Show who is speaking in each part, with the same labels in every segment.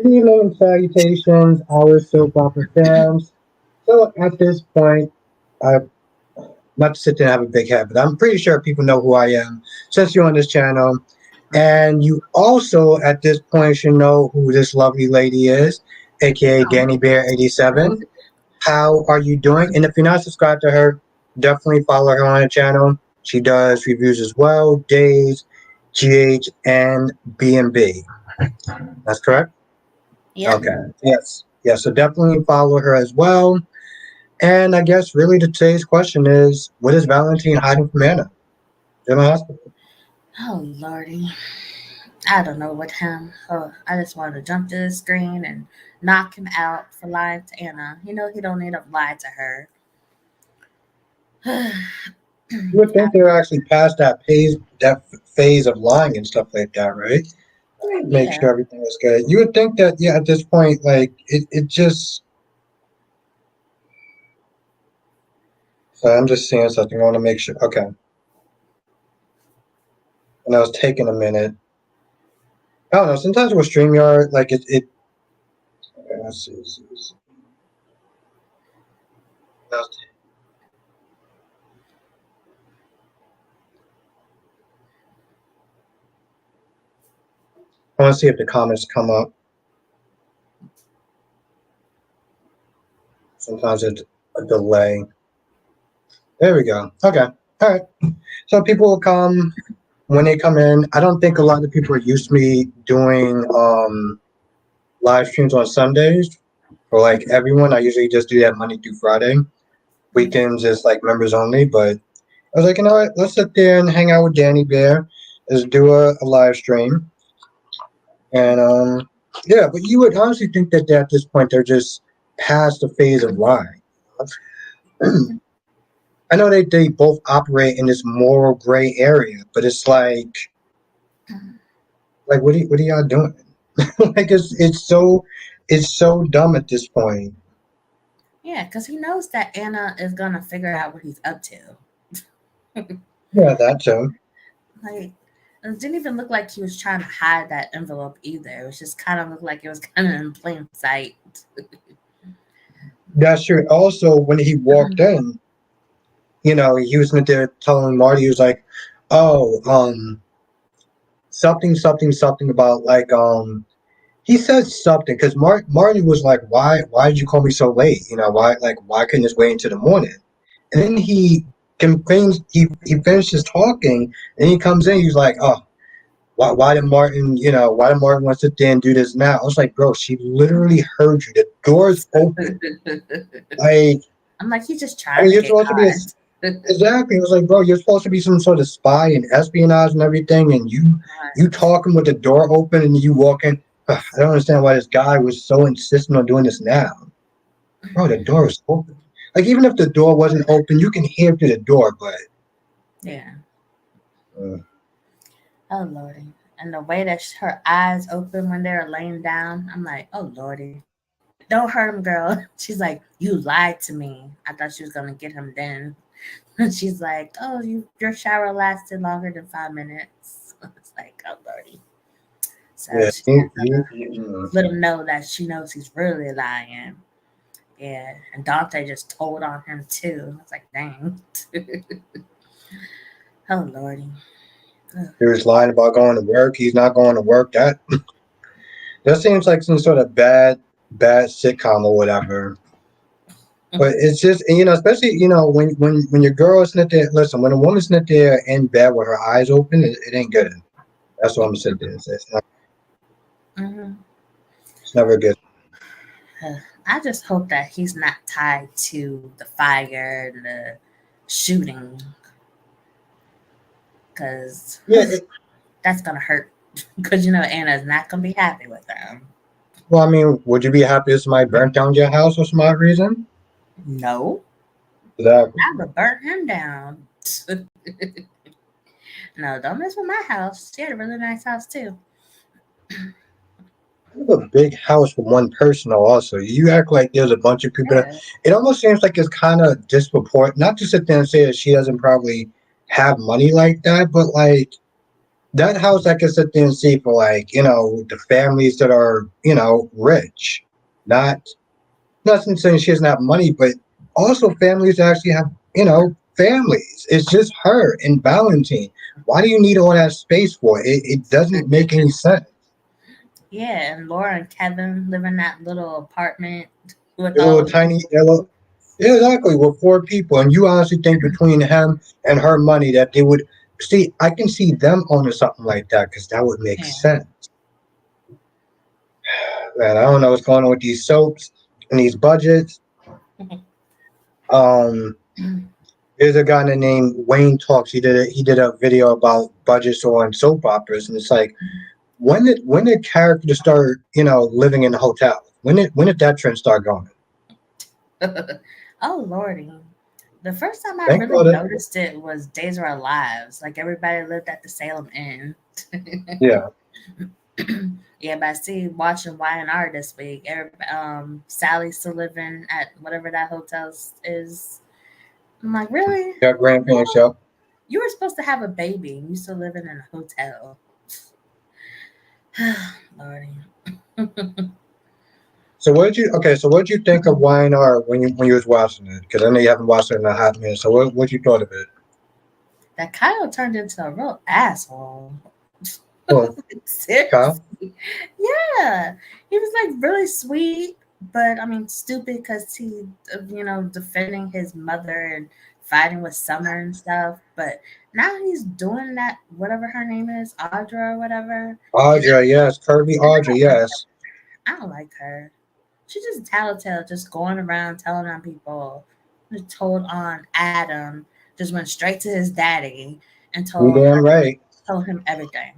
Speaker 1: Good evening and salutations, our soap opera fans. So at this point, I'm not to sit there and have a big head, but I'm pretty sure people know who I am since you're on this channel. And you also at this point should know who this lovely lady is, aka Danniebear87. How are you doing? And if you're not subscribed to her, definitely follow her on the channel. She does reviews as well, Days, GH, and B&B. That's correct?
Speaker 2: Yep.
Speaker 1: Okay. Yes. Yes. So definitely follow her as well. And I guess really today's question is, what is Valentin hiding from Anna in the hospital?
Speaker 2: Oh lordy, I don't know what him. Oh, I just wanted to jump to the screen and knock him out for lying to Anna. You know he don't need to lie to her.
Speaker 1: You would think they're actually past that phase of lying and stuff like that, right? Make
Speaker 2: Yeah.
Speaker 1: sure everything is good. You would think that, yeah, at this point, like it just. So I'm just seeing something. I want to make sure. Okay. And I was taking a minute. I don't know. Sometimes with StreamYard, like it. Okay, let's see. I want to see if the comments come up. Sometimes it's a delay. There we go. Okay. All right. So people will come when they come in. I don't think a lot of people are used to me doing live streams on Sundays for like everyone. I usually just do that Monday through Friday. Weekends is like members only. But I was like, you know what? Let's sit there and hang out with Danny Bear. Let's do a live stream. And yeah, but you would honestly think that at this point they're just past the phase of lying. I know they both operate in this moral gray area, but it's like what are y'all doing? Like it's so dumb at this point.
Speaker 2: Yeah, because he knows that Anna is gonna figure out what he's up to.
Speaker 1: Yeah, that too.
Speaker 2: Like, it didn't even look like he was trying to hide that envelope either. It was just kind of looked like it was kind of in plain sight.
Speaker 1: That's true. Also, when he walked in, he was in there telling Marty, he was like, "Oh, something, something, something about like he said something because Marty was like, why did you call me so late? Why couldn't this wait until the morning?" And then he complains. He finishes talking, and he comes in. He's like, "Oh, why did Martin want to sit there and do this now?" I was like, "Bro, she literally heard you. The door's open. Like,
Speaker 2: I'm like, he's just
Speaker 1: I
Speaker 2: trying
Speaker 1: mean,
Speaker 2: to
Speaker 1: you're
Speaker 2: get
Speaker 1: supposed to be
Speaker 2: caught.
Speaker 1: exactly." I was like, "Bro, you're supposed to be some sort of spy and espionage and everything, and you talking with the door open and you walking. I don't understand why this guy was so insistent on doing this now, bro. The door is open. Like, even if the door wasn't open, you can hear through the door, but."
Speaker 2: Yeah.
Speaker 1: Uh,
Speaker 2: Oh lordy. And the way that her eyes open when they're laying down, I'm like, oh lordy. Don't hurt him, girl. She's like, you lied to me. I thought she was gonna get him then. And she's like, oh, your shower lasted longer than 5 minutes. It's like, oh lordy. So
Speaker 1: yeah,
Speaker 2: she's gonna let him know that she knows he's really lying. Yeah, and Dante just told on him too. I was like, dang. Oh lordy. Ugh.
Speaker 1: he was lying about going to work. He's not going to work. That seems like some sort of bad sitcom or whatever. But it's just, especially, when your girl is sitting there, listen, when a woman's sitting there in bed with her eyes open, it ain't good. That's what I'm sitting there and say.
Speaker 2: Mm-hmm.
Speaker 1: It's never good.
Speaker 2: I just hope that he's not tied to the fire and the shooting, because
Speaker 1: Yeah,
Speaker 2: that's gonna hurt. Because Anna's not gonna be happy with him.
Speaker 1: well, I mean, would you be happy if somebody burnt down your house for some odd reason?
Speaker 2: No,
Speaker 1: Exactly.
Speaker 2: I would burn him down. No, don't mess with my house. She had a really nice house too.
Speaker 1: I have a big house for one person, also. You act like there's a bunch of people.
Speaker 2: Yeah.
Speaker 1: It almost seems like it's kind of disproportionate. Not to sit there and say that she doesn't probably have money like that, but like that house I can sit there and see for like, the families that are, rich. Not nothing saying she doesn't have money, but also families that actually have, families. It's just her and Valentin. Why do you need all that space for? It doesn't make any sense.
Speaker 2: Yeah, and Laura and Kevin live in that little apartment with
Speaker 1: A
Speaker 2: all
Speaker 1: little
Speaker 2: of
Speaker 1: tiny yellow. Yeah, exactly. With four people, and you honestly think between him and her money that they would see? I can see them owning something like that because that would make
Speaker 2: yeah.
Speaker 1: sense. Man, I don't know what's going on with these soaps and these budgets. Um, there's a guy named Wayne Talks. He did a video about budgets on soap operas, and it's like when did characters start living in hotels? When did that trend start going?
Speaker 2: Oh lordy. The first time I
Speaker 1: Think
Speaker 2: really
Speaker 1: about it.
Speaker 2: noticed it was Days of Our Lives. Like everybody lived at the Salem Inn.
Speaker 1: Yeah,
Speaker 2: Yeah, but I see watching Y&R this week. Sally's still living at whatever that hotel is. I'm like, really?
Speaker 1: yeah, grandparents. Yeah.
Speaker 2: You were supposed to have a baby, and you still living in a hotel. Lordy.
Speaker 1: So what did you think of YNR when you was watching it? Because I know you haven't watched it in a hot minute. So what you thought of it?
Speaker 2: That Kyle turned into a real asshole.
Speaker 1: Oh, Kyle.
Speaker 2: Seriously. Yeah. He was like really sweet, but I mean, stupid because defending his mother and fighting with Summer and stuff. But now he's doing that, whatever her name is, Audra or whatever. And,
Speaker 1: Audra, yes. Kirby
Speaker 2: and I
Speaker 1: Audra,
Speaker 2: don't like her.
Speaker 1: yes.
Speaker 2: I don't like her. She's just tattletale, just going around telling on people. Just told on Adam, just went straight to his daddy and
Speaker 1: You damn right.
Speaker 2: told him everything.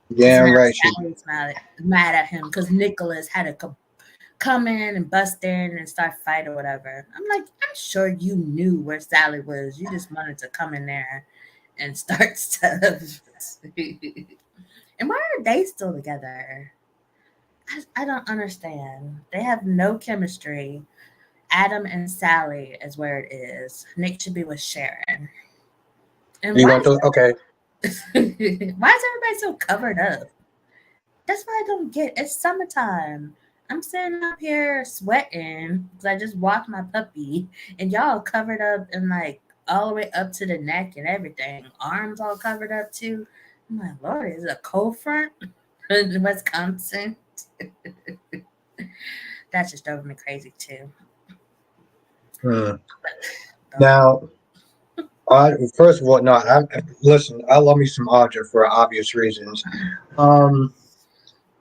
Speaker 1: You
Speaker 2: Because now
Speaker 1: damn right. She.
Speaker 2: Sally's mad at him because Nicholas had to come in and bust in and start fight or whatever. I'm like, I'm sure you knew where Sally was. You just wanted to come in there and start stuff. And why are they still together? I don't understand. They have no chemistry. Adam and Sally is where it is. Nick should be with Sharon. And
Speaker 1: You want to? Okay.
Speaker 2: why is everybody so covered up? That's what I don't get. It's summertime. I'm sitting up here sweating because I just walked my puppy, and y'all covered up and like all the way up to the neck and everything. Arms all covered up too. I'm like, Lord, is it a cold front in Wisconsin? That just drove me crazy too.
Speaker 1: Hmm.
Speaker 2: But,
Speaker 1: Now, first of all, no. Listen. I love me some Audra for obvious reasons. Um,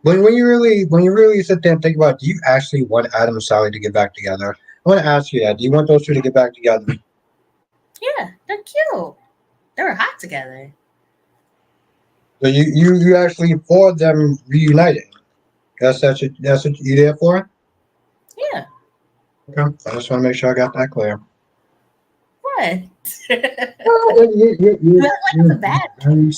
Speaker 1: when you really sit there and think about, it, do you actually want Adam and Sally to get back together? I want to ask you that. Do you want those two to get back together?
Speaker 2: yeah, they're cute. They were hot together.
Speaker 1: So you actually for them reuniting? That's what you there for?
Speaker 2: Yeah.
Speaker 1: Okay. I just want to make sure I got that clear.
Speaker 2: What?
Speaker 1: Well,
Speaker 2: Like it's a bad thing.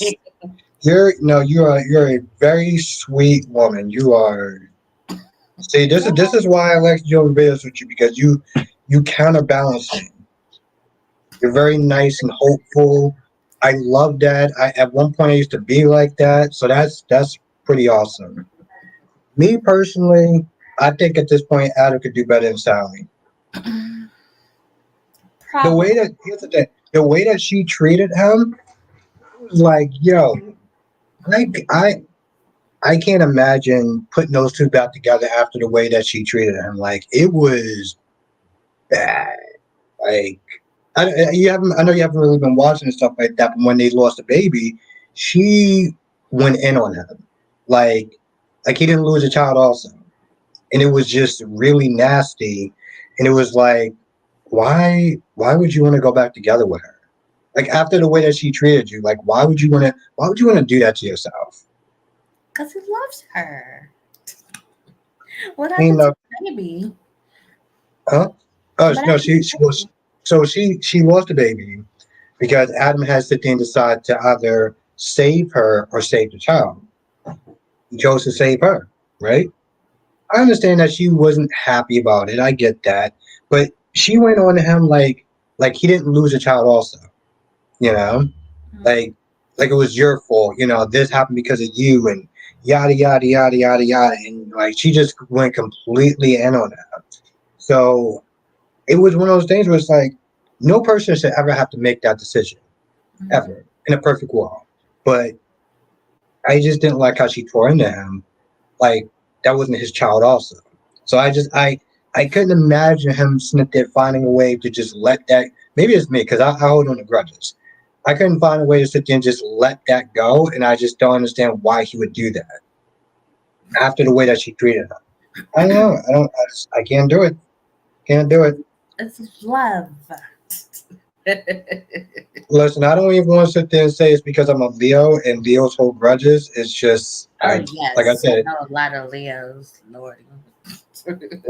Speaker 1: you're a very sweet woman. You are. See, this is why I like doing videos with you because you counterbalance me. You're very nice and hopeful. I love that. At one point I used to be like that, so that's pretty awesome. Me personally, I think at this point Adam could do better than Sally. The
Speaker 2: Probably.
Speaker 1: way that here's the thing, the way that she treated him was like, yo, I I I can't imagine putting those two back together after the way that she treated him. Like it was bad. Like I know you haven't really been watching and stuff like that, but when they lost the baby, she went in on him. Like like he didn't lose a child also. And it was just really nasty. And it was like, why would you want to go back together with her? Like after the way that she treated you, like why would you want to do that to yourself?
Speaker 2: Because he loves her. What
Speaker 1: I mean,
Speaker 2: happened to the baby?
Speaker 1: huh? Oh
Speaker 2: What
Speaker 1: no,
Speaker 2: happened to
Speaker 1: she
Speaker 2: the
Speaker 1: was
Speaker 2: baby?
Speaker 1: so she lost the baby because Adam has to then decide to either save her or save the child. He chose to save her, right? I understand that she wasn't happy about it. I get that, but she went on to him like he didn't lose a child also. You know,
Speaker 2: Mm.
Speaker 1: like like it was your fault. This happened because of you, and yada yada yada yada yada, and like she just went completely in on that. So it was one of those things where it's like no person should ever have to make that decision
Speaker 2: Mhm.
Speaker 1: ever in a perfect world. But I just didn't like how she tore into him. Like that wasn't his child, also. So I couldn't imagine him sitting there finding a way to just let that. Maybe it's me because I hold on to grudges. I couldn't find a way to sit there and just let that go, and I just don't understand why he would do that after the way that she treated him. I don't know. I can't do it. Can't do it.
Speaker 2: It's love.
Speaker 1: Listen, I don't even want to sit there and say it's because I'm a Leo and Leos hold grudges. It's just
Speaker 2: Oh
Speaker 1: like I
Speaker 2: yes, I
Speaker 1: said.
Speaker 2: know a lot of Leos, Lordy.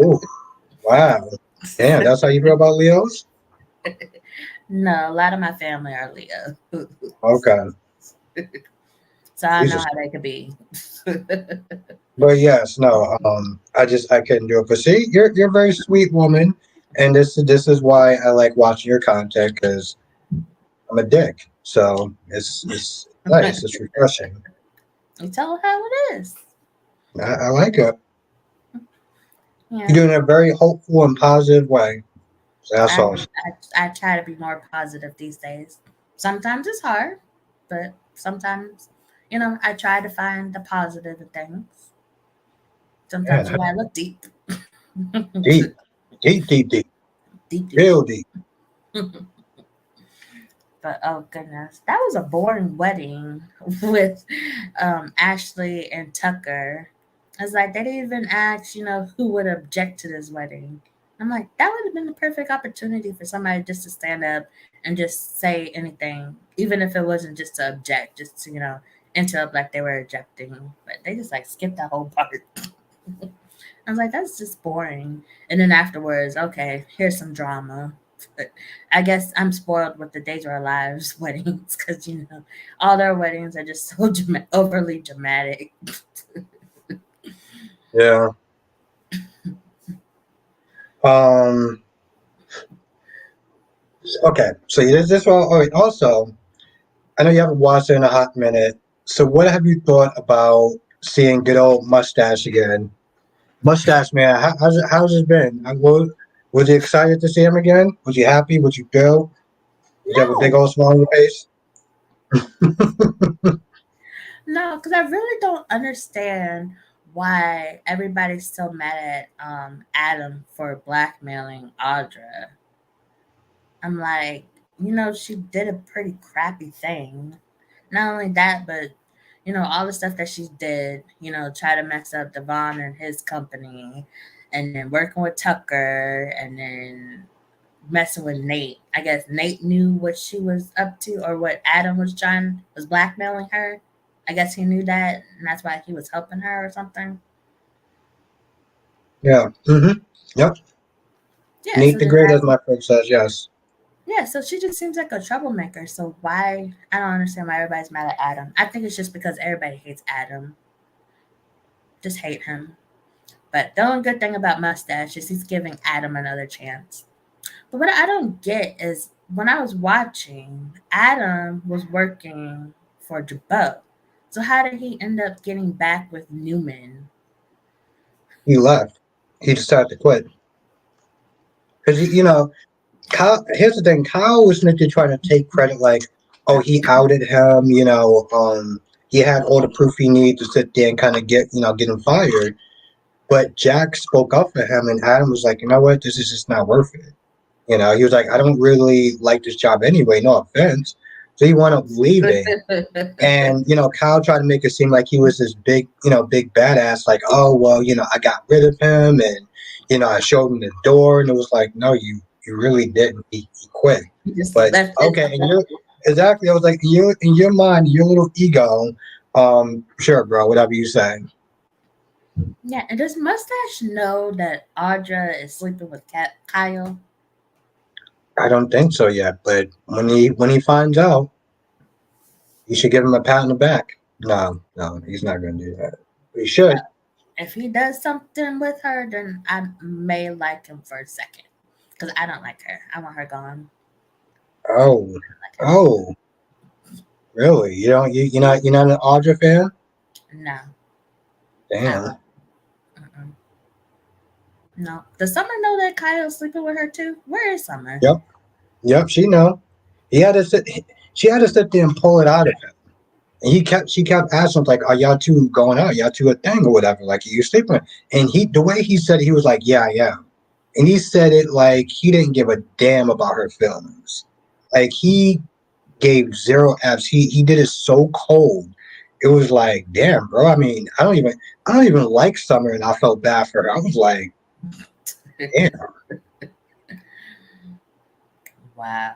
Speaker 1: Oh wow, damn, that's how you feel about Leos?
Speaker 2: No, a lot of my family are Leo,
Speaker 1: Okay,
Speaker 2: so I know
Speaker 1: Jesus.
Speaker 2: how they could be.
Speaker 1: But yes, no, I couldn't do it. But see, you're a very sweet woman, and this is why I like watching your content because I'm a dick. So it's nice. It's refreshing.
Speaker 2: You tell her how it is.
Speaker 1: I like it. You
Speaker 2: Yeah,
Speaker 1: do it in a very hopeful and positive way. So that's
Speaker 2: I,
Speaker 1: all.
Speaker 2: I try to be more positive these days. Sometimes it's hard, but sometimes, I try to find the positive in things. Sometimes
Speaker 1: Man,
Speaker 2: you gotta look deep.
Speaker 1: deep, deep, deep, deep,
Speaker 2: Deep, deep,
Speaker 1: real
Speaker 2: deep.
Speaker 1: deep.
Speaker 2: But oh goodness, that was a boring wedding with Ashley and Tucker. It's like they didn't even ask, who would object to this wedding. I'm like, that would have been the perfect opportunity for somebody just to stand up and just say anything, even if it wasn't just to object, just to, interrupt like they were objecting. But they just like skipped that whole part. I was like, that's just boring. And then afterwards, okay, here's some drama. But I guess I'm spoiled with the Days of Our Lives weddings because, all their weddings are just so overly dramatic.
Speaker 1: Yeah. Um. Okay. So this one. Oh, wait, also, I know you haven't watched it in a hot minute. So what have you thought about seeing good old Mustache again? Mustache man, how's it been? Was you excited to see him again? Was you happy? Was you feel? Did you have a big
Speaker 2: No,
Speaker 1: old smile on your face?
Speaker 2: no, because I really don't understand why everybody's so mad at Adam for blackmailing Audra. I'm like, she did a pretty crappy thing. Not only that, but all the stuff that she did, try to mess up Devon and his company, and then working with Tucker, and then messing with Nate. I guess Nate knew what she was up to, or what Adam was blackmailing her. I guess he knew that, and that's why he was helping her or something.
Speaker 1: Yeah. Yep.
Speaker 2: Yeah.
Speaker 1: Neat
Speaker 2: So
Speaker 1: the
Speaker 2: then
Speaker 1: great, as my friend says. Yes.
Speaker 2: yeah, so she just seems like a troublemaker. So why? I don't understand why everybody's mad at Adam. I think it's just because everybody hates Adam. Just hate him. But the only good thing about Mustache is he's giving Adam another chance. But what I don't get is when I was watching, Adam was working for Jabot. So how did he end up getting back with Newman?
Speaker 1: He left. He decided to quit because Kyle. Here's the thing: Kyle was literally trying to take credit, like, oh, he outed him. He had all the proof he needed to sit there and kind of get him fired. But Jack spoke up for him, and Adam was like, you know what, this is just not worth it. He was like, I don't really like this job anyway, no offense. So he wound up leaving. And, Kyle tried to make it seem like he was this big badass, like, oh, well, I got rid of him and, I showed him the door. And it was like, no, you really didn't. He quit.
Speaker 2: He just
Speaker 1: But,
Speaker 2: left it.
Speaker 1: okay. And exactly. I was like, in your mind, your little ego, sure, bro, whatever you say.
Speaker 2: Yeah, and does Mustache know that Audra is sleeping with Kyle?
Speaker 1: I don't think so yet. But when he finds out, you should give him a pat on the back. No, no, he's not going to do that. He should.
Speaker 2: If he does something with her, then I may like him for a second. Because I don't like her. I want her gone.
Speaker 1: Oh,
Speaker 2: I like her.
Speaker 1: oh, Really? You're not an Audra fan?
Speaker 2: No.
Speaker 1: Damn.
Speaker 2: Mm-mm. No. Does Summer know that Kyle's sleeping with her too? Where is Summer?
Speaker 1: Yep. Yep. She know. He had to sit. She had to sit there and pull it out of him. And she kept asking like, "Are y'all two going out? Y'all two a thing or whatever? Like, are you sleeping?" And the way he said it, he was like, "Yeah, yeah." And he said it like he didn't give a damn about her feelings. Like he gave zero F's. He did it so cold. It was like, damn, bro. I mean, I don't even like Summer, and I felt bad for her. I was like, damn.
Speaker 2: Wow.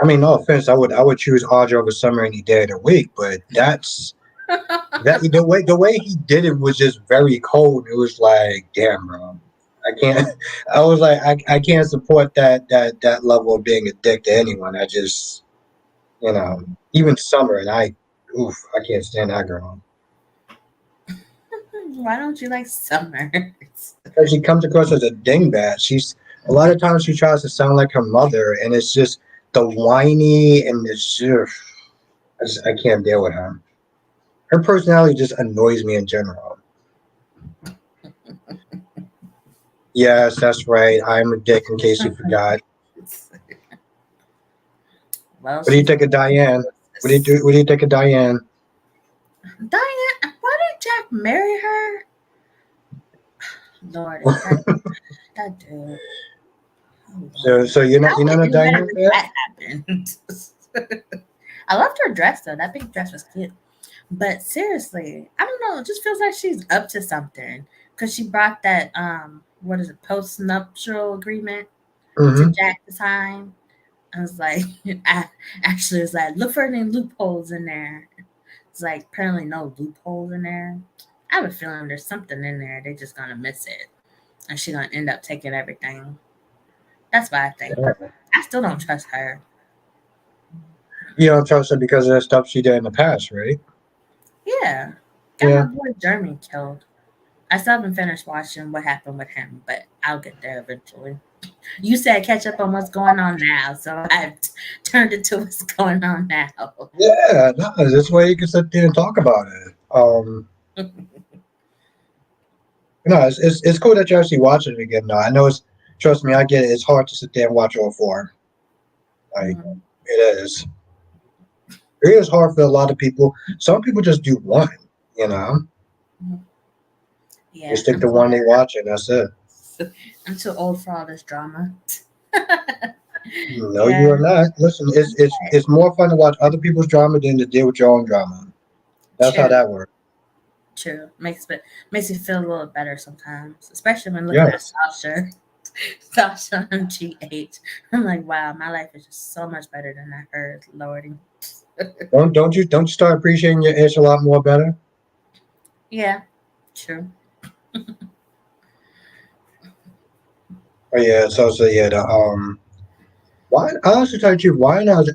Speaker 1: I mean, no offense, I would choose Audrey over Summer any day of the week, but the way he did it was just very cold. It was like, damn, bro. I can't. I was like, I can't support that level of being a dick to anyone. I just, even Summer, and I can't stand that girl.
Speaker 2: Why don't you like Summer?
Speaker 1: Because she comes across as a dingbat. She's a lot of times she tries to sound like her mother, and it's just the whiny and I can't deal with her. Her personality just annoys me in general. Yes, that's right. I'm a dick. In case you forgot.
Speaker 2: Well,
Speaker 1: What do you
Speaker 2: she's
Speaker 1: think of Diane? What do you do? What do you think of Diane?
Speaker 2: Diane. Why did Jack marry her? Lord, that dude. Oh,
Speaker 1: So you're not a
Speaker 2: how did
Speaker 1: Diane fan?
Speaker 2: that happen? I loved her dress though. That pink dress was cute. But seriously, I don't know. It just feels like she's up to something because she brought that what is it, post nuptial agreement to
Speaker 1: Mm-hmm.
Speaker 2: Jack to sign. I was like, I actually was like, look for any loopholes in there. It's like apparently no loopholes in there. I have a feeling there's something in there. They're just gonna miss it, and she's gonna end up taking everything. That's what I think. I still don't trust her.
Speaker 1: You don't trust her because of the stuff she did in the past, right?
Speaker 2: Yeah, got my
Speaker 1: Yeah.
Speaker 2: boy Jeremy killed. I still haven't finished watching what happened with him, but I'll get there eventually. You said catch up on what's going on now, so I've turned it to what's going on now.
Speaker 1: Yeah. No, this way you can sit there and talk about it. No, it's cool that you're actually watching it again. No, I know it's. Trust me, I get it. It's hard to sit there and watch all four. Like
Speaker 2: Mhm.
Speaker 1: it is. It is hard for a lot of people. Some people just do one. You know,
Speaker 2: Mhm.
Speaker 1: they
Speaker 2: Yeah,
Speaker 1: stick to one they watch, and that's it.
Speaker 2: I'm too old for all this drama.
Speaker 1: No, you
Speaker 2: Yeah,
Speaker 1: are not. Listen, it's more fun to watch other people's drama than to deal with your own drama. That's how
Speaker 2: true,
Speaker 1: that works.
Speaker 2: true. Makes you feel a little better sometimes, especially when looking at
Speaker 1: Yes.
Speaker 2: Sasha, Sasha on GH. I'm like, wow, my life is just so much better than hers, Lordy.
Speaker 1: Don't you start appreciating your ish a lot more better?
Speaker 2: Yeah, true.
Speaker 1: Oh yeah. So yeah. Why? I also tell you why not?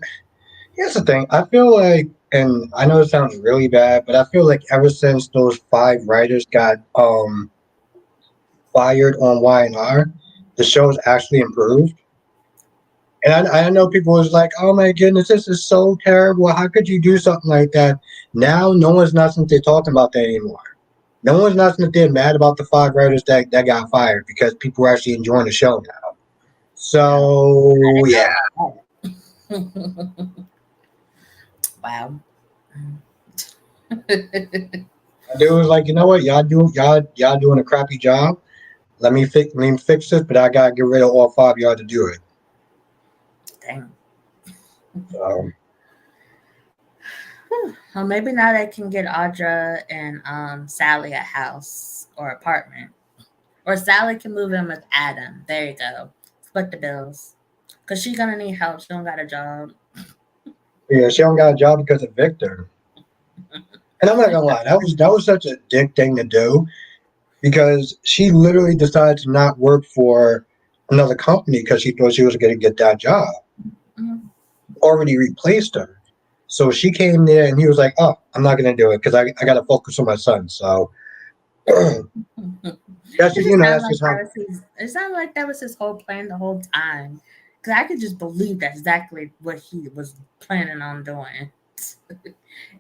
Speaker 1: Here's the thing. I feel like, and I know it sounds really bad, but I feel like ever since those five writers got fired on Y&R, the show's actually improved. And I know people was like, "Oh my goodness, this is so terrible. How could you do something like that?" Now, no one's not since they're talking about that anymore. No one's not since they're mad about the five writers that got fired because people are actually enjoying the show now.
Speaker 2: Wow,
Speaker 1: So yeah,
Speaker 2: I didn't know that. Wow.
Speaker 1: it was like, you know what, y'all doing a crappy job. Let me fix this, but I gotta get rid of all five of y'all to do it.
Speaker 2: Dang.
Speaker 1: So
Speaker 2: Well, maybe now they can get Audra and Sally a house or apartment. Or Sally can move in with Adam. There you go. Split the bills. Because she's going to need help. She don't got a job.
Speaker 1: yeah, she don't got a job because of Victor. And I'm not gonna lie, that was such a dick thing to do because she literally decided to not work for another company because she thought she was going to get that job.
Speaker 2: Mhm.
Speaker 1: Already replaced her. So she came there and he was like, "Oh, I'm not going to do it because I got to focus on my son." So
Speaker 2: It just sounded
Speaker 1: that's
Speaker 2: like
Speaker 1: just how.
Speaker 2: it sounded like that was his whole plan the whole time. Because I could just believe that's exactly what he was planning on doing.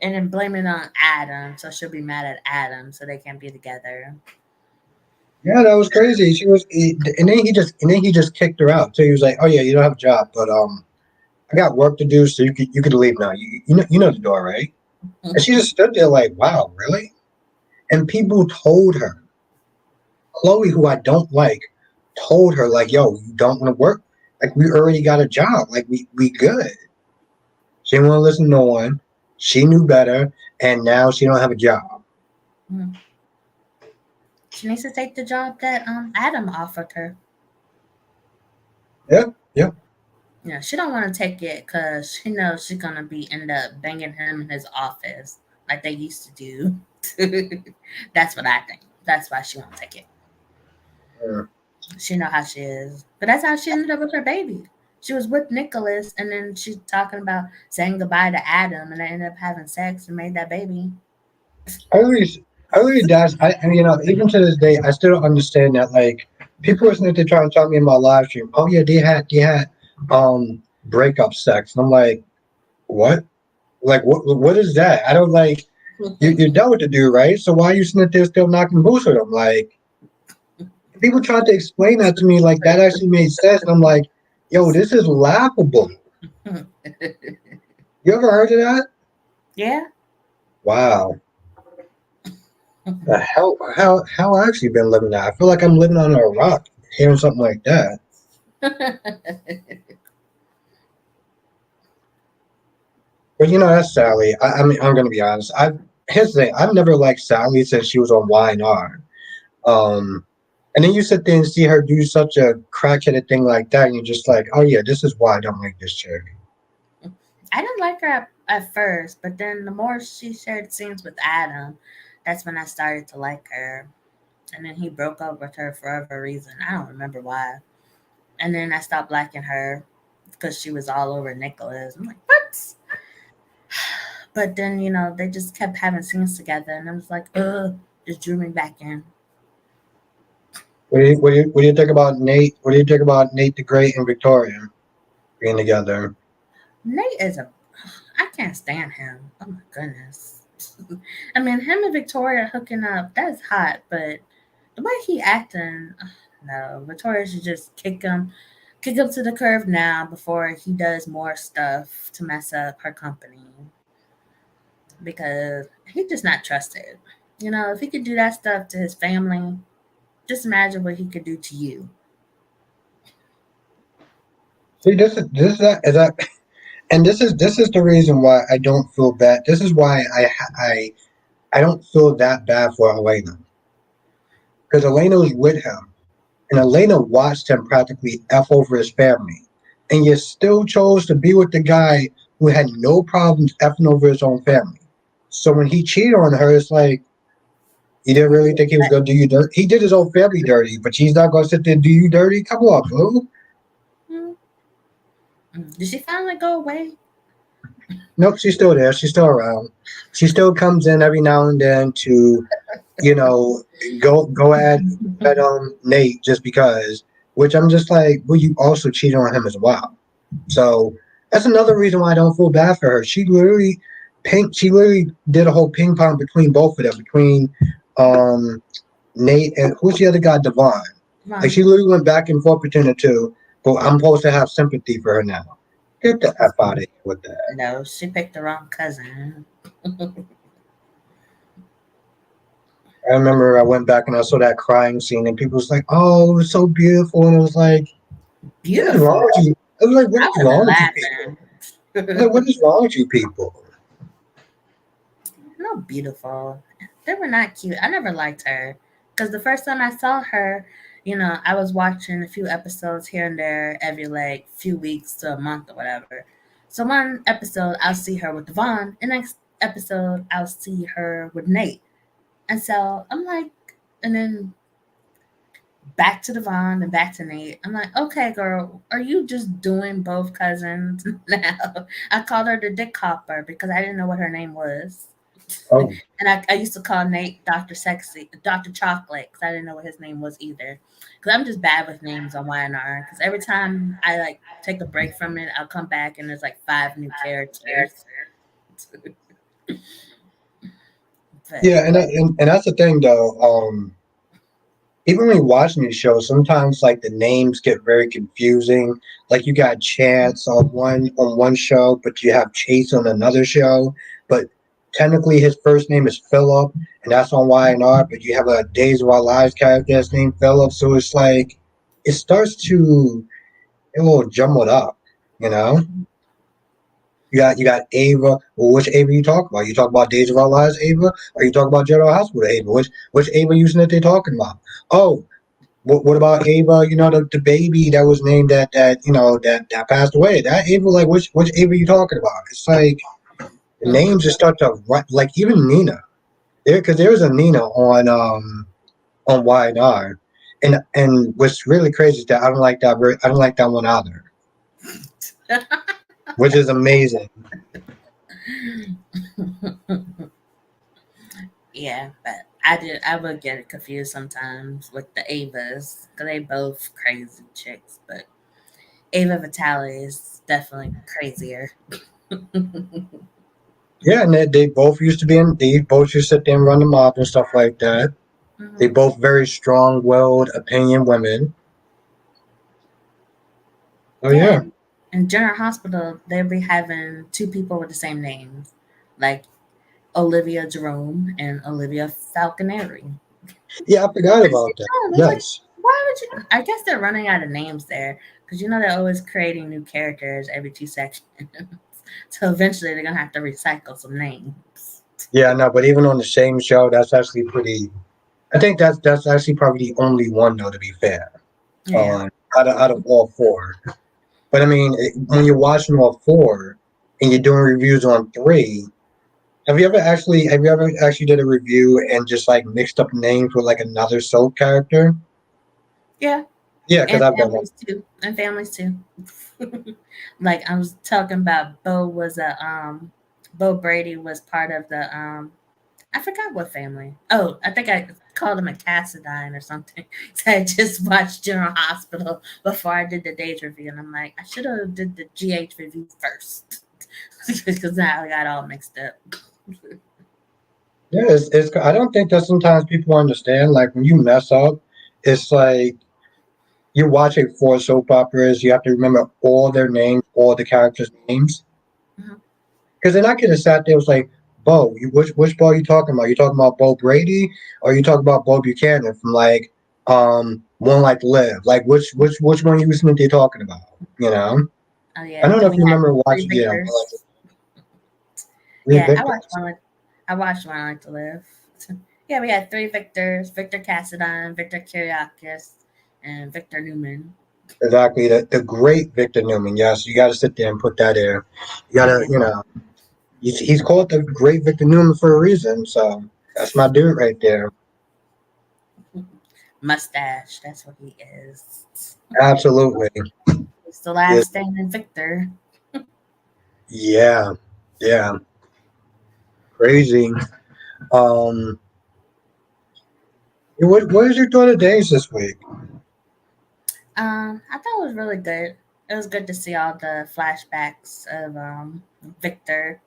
Speaker 2: And then blame it on Adam. So she'll be mad at Adam. So they can't be together.
Speaker 1: Yeah, that was crazy. And then he just kicked her out. So he was like, "Oh yeah, you don't have a job, but I got work to do, so you could leave now. You know the door, right?" And she just stood there like, "Wow, really?" And people told her, Chloe, who I don't like, told her like, "Yo, you don't want to work? Like we already got a job. Like we good." She didn't want to listen to no one. She knew better, and now she don't have a job.
Speaker 2: Mhm. She needs to take the job that Adam offered her.
Speaker 1: Yeah, yeah.
Speaker 2: Yeah, she don't want to take it because she knows she's gonna be end up banging him in his office like they used to do. That's what I think. That's why she won't take it.
Speaker 1: Yeah.
Speaker 2: She know how she is, but that's how she ended up with her baby. She was with Nicholas, and then she's talking about saying goodbye to Adam, and they ended up having sex and made that baby.
Speaker 1: I really, I really does. And even to this day, I still don't understand that. Like, people are sitting there trying to tell me in my live stream, oh yeah, they had breakup sex, and I'm like, what? Like, what is that? I don't like. You're done with the dude, right? So why are you sitting there still knocking boots with him? Like, people tried to explain that to me, like that actually made sense, and I'm like, yo, this is laughable. You ever heard of that?
Speaker 2: Yeah.
Speaker 1: Wow. The hell, how I actually been living that? I feel like I'm living on a rock, hearing something like that. But that's Sally. I mean, I'm gonna be honest. Here's the thing. I've never liked Sally since she was on Y&R. Um, and then you sit there and see her do such a crackheaded thing like that, and you're just like, oh yeah, this is why I don't like this chick.
Speaker 2: I didn't like her at first, but then the more she shared scenes with Adam, that's when I started to like her. And then he broke up with her for whatever reason. I don't remember why. And then I stopped liking her because she was all over Nicholas. I'm like, what? But then, they just kept having scenes together, and I was like, ugh, just drew me back in.
Speaker 1: What do you think about Nate? What do you think about Nate the Great and Victoria being together?
Speaker 2: Nate is I can't stand him. Oh my goodness. I mean, him and Victoria hooking up, that's hot, but the way he acting, no, Victoria should just kick him to the curb now before he does more stuff to mess up her company because he's just not trusted. If he could do that stuff to his family, just imagine what he could do to you.
Speaker 1: See, this is that, and this is the reason why I don't feel bad. This is why I don't feel that bad for Elena, because Elena was with him, and Elena watched him practically f over his family, and you still chose to be with the guy who had no problems effing over his own family. So when he cheated on her, it's like you didn't really think he was gonna do you dirty. He did his own family dirty, but she's not gonna sit there and do you dirty. Come on, boo.
Speaker 2: Hmm. Did she finally go away?
Speaker 1: Nope, she's still there. She's still around. She still comes in every now and then to, you know, go at Nate just because. Which I'm just like, well, you also cheated on him as well. So that's another reason why I don't feel bad for her. She literally did a whole ping pong between both of them, between um Nate and who's the other guy, Devon. Like she
Speaker 2: Ron.
Speaker 1: literally went back and forth between the two. But I'm supposed to have sympathy for her now. Get the F out of here with that.
Speaker 2: No, she picked the wrong cousin.
Speaker 1: I remember I went back and I saw that crying scene, and people was like, "Oh, it was so beautiful," and I was like, "What is wrong
Speaker 2: Beautiful.
Speaker 1: with you?" I was like, "What
Speaker 2: I
Speaker 1: is
Speaker 2: wasn't
Speaker 1: wrong with you people?"
Speaker 2: laughing.
Speaker 1: I was like, "What is wrong with you people?"
Speaker 2: No, beautiful. They were not cute. I never liked her because the first time I saw her, I was watching a few episodes here and there every like few weeks to a month or whatever. So one episode I'll see her with Devon, and next episode I'll see her with Nate. And so I'm like, and then back to Devon and back to Nate. I'm like, okay, girl, are you just doing both cousins now? I called her the Dick Hopper because I didn't know what her name was.
Speaker 1: Oh,
Speaker 2: And I used to call Nate Dr. Sexy, Dr. Chocolate, because I didn't know what his name was either. Because I'm just bad with names on YNR. Because every time I like take a break from it, I'll come back and there's like 5 new characters. But
Speaker 1: yeah, and that's the thing though. Even when you're watching these shows, sometimes like the names get very confusing. Like you got Chance on one show, but you have Chase on another show. But technically, his first name is Philip, and that's on YNR. But you have a Days of Our Lives character that's named Philip, so it's like it starts to get a little jumbled up. You know, you got Ava. Well, which Ava you talk about? You talk about Days of Our Lives Ava, or you talk about General Hospital Ava? Which Ava using that they talking about? Oh, what about Ava? You know, the baby that was named that passed away. That Ava, like which Ava you talking about? It's like the names just start to like even Nina. Because there was a Nina on YNR, and what's really crazy is that I don't like that. I don't like that one either, which is amazing.
Speaker 2: yeah, but I would get it confused sometimes with the Avas because they both crazy chicks. But Ava Vitale is definitely crazier.
Speaker 1: Yeah, and they both used to be in. They both used to sit there and run the mob and stuff like that. They
Speaker 2: Hmm.
Speaker 1: both very strong-willed, opinion women. Oh
Speaker 2: Yeah,
Speaker 1: yeah.
Speaker 2: and in General Hospital, they'll be having 2 people with the same names, like Olivia Jerome and Olivia Falconeri.
Speaker 1: Yeah, I forgot about that.
Speaker 2: Oh, it's like,
Speaker 1: Yes.
Speaker 2: why would you? I guess they're running out of names there because they're always creating new characters every 2 seconds. So eventually they're gonna have to recycle some names.
Speaker 1: Yeah, no, but even on the same show, that's actually pretty. I think that's actually probably the only one though, to be fair.
Speaker 2: Yeah.
Speaker 1: On out of all four, but I mean, when you're watching all four and you're doing reviews on three, have you ever actually did a review and just like mixed up names with like another soap character?
Speaker 2: Yeah.
Speaker 1: Yeah, because
Speaker 2: And
Speaker 1: I've done that.
Speaker 2: families too. And families too. Like I was talking about Bo Brady was part of the I forgot what family. Oh, I think I called him a Cassadine or something. So I just watched General Hospital before I did the Days review, and I'm like, I should have did the GH review first because now I got all mixed up.
Speaker 1: Yeah, it's. I don't think that sometimes people understand. Like when you mess up, it's like you're watching four soap operas. You have to remember all their names, all the characters' names.
Speaker 2: Mhm.
Speaker 1: Because then I could have sat there and was like, Bo, which Bo are you talking about? You talking about Bo Brady or you talking about Bo Buchanan from like One Like Live? Like which one you was they talking about? You know?
Speaker 2: Oh
Speaker 1: I
Speaker 2: yeah,
Speaker 1: don't know
Speaker 2: then
Speaker 1: if
Speaker 2: we
Speaker 1: you
Speaker 2: had
Speaker 1: remember
Speaker 2: three
Speaker 1: watching One Like
Speaker 2: Victors.
Speaker 1: Live
Speaker 2: Yeah,
Speaker 1: Victims.
Speaker 2: I watched One I Like to Live. Yeah, we had 3 Victors: Victor Cassadine, Victor Kiriakis, and Victor Newman.
Speaker 1: Exactly. The great Victor Newman. Yes, you gotta sit there and put that in. You gotta,
Speaker 2: Yeah,
Speaker 1: he's called the great Victor Newman for a reason, so that's my dude right there.
Speaker 2: mustache. That's what he is.
Speaker 1: Absolutely.
Speaker 2: He's the last
Speaker 1: Yes.
Speaker 2: standing Victor.
Speaker 1: Yeah. Yeah. Crazy. Um what is your thought of days this week?
Speaker 2: I thought it was really good. It was good to see all the flashbacks of Victor.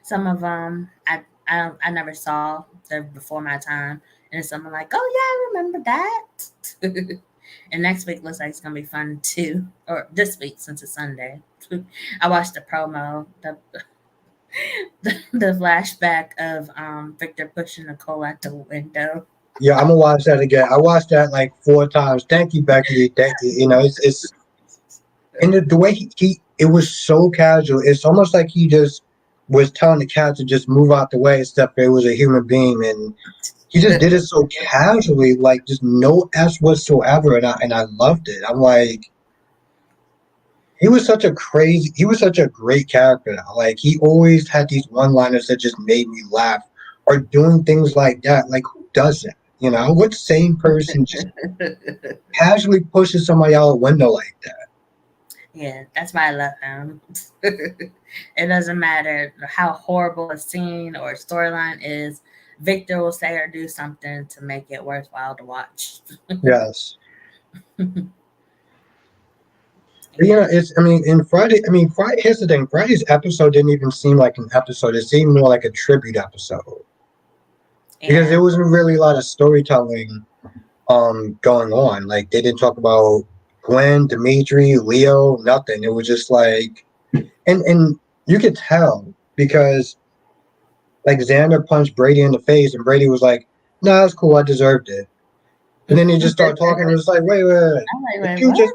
Speaker 2: Some of them I never saw. They're before my time, and some are like, oh yeah, I remember that. And next week looks like it's gonna be fun too, or this week since it's Sunday. I watched the promo, the flashback of Victor pushing Nicole out the window.
Speaker 1: Yeah, I'm gonna watch that again. I watched that like 4 times. Thank you, Becky. Thank you. It's and the way he it was so casual. It's almost like he just was telling the cat to just move out the way, except it was a human being, and he just did it so casually, like just no s whatsoever, and I loved it. I'm like, he was such a great character. Like he always had these one-liners that just made me laugh, or doing things like that. Like who does that? What same person just casually pushes somebody out a window like that?
Speaker 2: Yeah, that's why I love him. It doesn't matter how horrible a scene or storyline is. Victor will say or do something to make it worthwhile to watch.
Speaker 1: Yes. You
Speaker 2: Yeah,
Speaker 1: know, it's. I mean, in Friday. I mean, Friday. Here's the thing. Friday's episode didn't even seem like an episode. It seemed more like a tribute episode because
Speaker 2: yeah,
Speaker 1: there wasn't really a lot of storytelling going on. Like they didn't talk about Gwen, Dimitri, Leo, nothing. It was just like, and you could tell because like Xander punched Brady in the face, and Brady was like, "No, nah, that's cool. I deserved it." And then he just started talking. And it was like, wait.
Speaker 2: I'm like,
Speaker 1: If
Speaker 2: wait,
Speaker 1: you
Speaker 2: what?
Speaker 1: just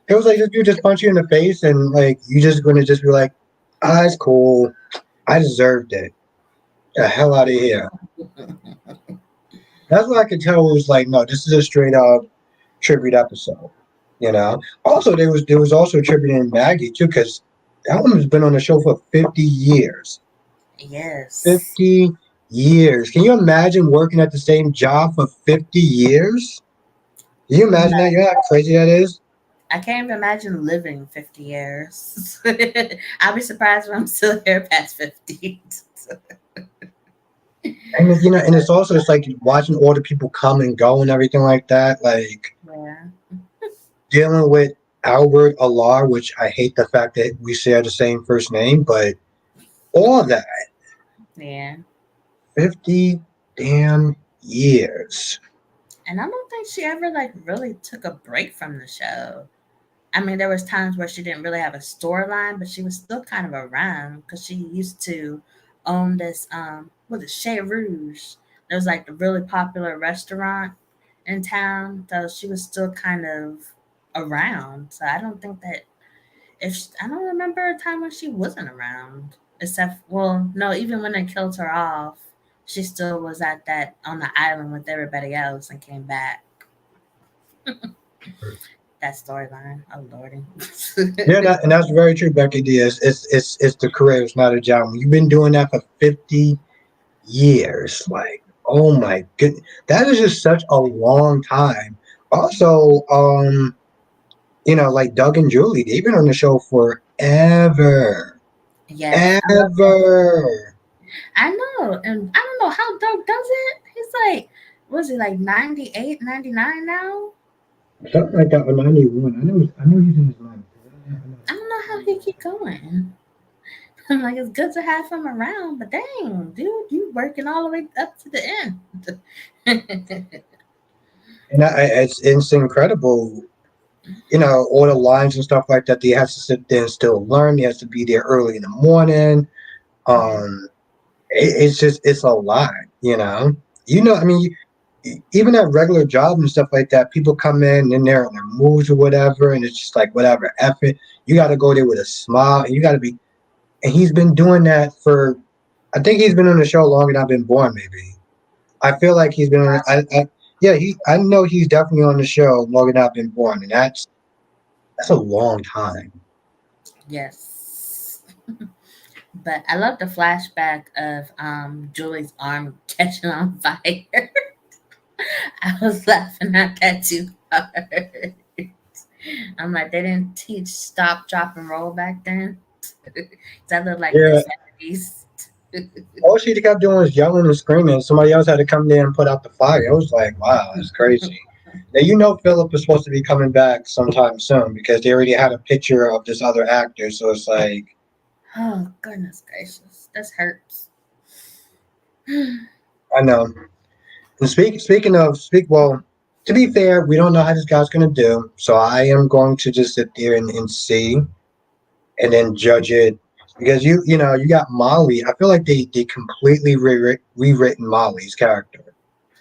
Speaker 1: It was like if you just punch you in the face and like you just gonna just be like, ah, it's cool. I deserved it. The hell out of here. That's what I could tell. It was like, no, this is a straight up tribute episode. You know. Also, there was also tributing Maggie too, because that woman's been on the show for 50 years.
Speaker 2: Yes.
Speaker 1: 50 years. Can you imagine working at the same job for 50 years? Can you
Speaker 2: No,
Speaker 1: imagine that? You know how crazy that is?
Speaker 2: I can't even imagine living 50 years. I'll be surprised when I'm still here past 50.
Speaker 1: And you know, and it's also it's like watching all the people come and go and everything like that. Like
Speaker 2: Yeah.
Speaker 1: dealing with Albert Alar, which I hate the fact that we share the same first name, but all of that,
Speaker 2: Yeah.
Speaker 1: 50 damn years.
Speaker 2: And I don't think she ever like really took a break from the show. I mean, there was times where she didn't really have a storyline, but she was still kind of around because she used to own this what is it, Chez Rouge. There was like a really popular restaurant in town, so she was still kind of around. So I don't think that I don't remember a time when she wasn't around. Except, well, no, even when they killed her off, she still was at that on the island with everybody else and came back. That storyline, oh lordy.
Speaker 1: Yeah, and that's very true, Becky D. It's the career, it's not a job. You've been doing that for 50 years. Like, oh my goodness. That is just such a long time. Also, you know, like Doug and Julie, they've been on the show forever.
Speaker 2: Yes, I love that.
Speaker 1: Ever.
Speaker 2: I know, and I don't know how Doug does it. He's like, was he like 98, 99 now?
Speaker 1: Something like that, or 91. I know he's in his 90s.
Speaker 2: I don't know how he keep going. I'm like, it's good to have him around, but dang, dude, you working all the way up to the end.
Speaker 1: And it's incredible, you know, all the lines and stuff like that. He has to sit there and still learn. He has to be there early in the morning.
Speaker 2: Yeah.
Speaker 1: Um, it's just, it's a lot, you know? You know, I mean, even at regular jobs and stuff like that, people come in and they're in their moods or whatever, and it's just like, whatever, F it. You got to go there with a smile, and you got to be, and he's been doing that for, I think he's been on the show longer than I've been born, maybe. I feel like he's been on, yeah, I know he's definitely on the show longer than I've been born, and that's a long time.
Speaker 2: Yes. But I love the flashback of Julie's arm catching on fire. I was laughing at that too hard. I'm like, they didn't teach stop, drop, and roll back then. That looked like the
Speaker 1: Yeah,
Speaker 2: 70s.
Speaker 1: all she kept doing was yelling and screaming. Somebody else had to come there and put out the fire. I was like, wow, that's crazy. Now you know Philip is supposed to be coming back sometime soon because they already had a picture of this other actor. So it's like,
Speaker 2: Oh, goodness gracious. This hurts.
Speaker 1: I know. And well, to be fair, we don't know how this guy's gonna do. So I am going to just sit there and see and then judge it because you know you got Molly. I feel like they completely rewritten Molly's character.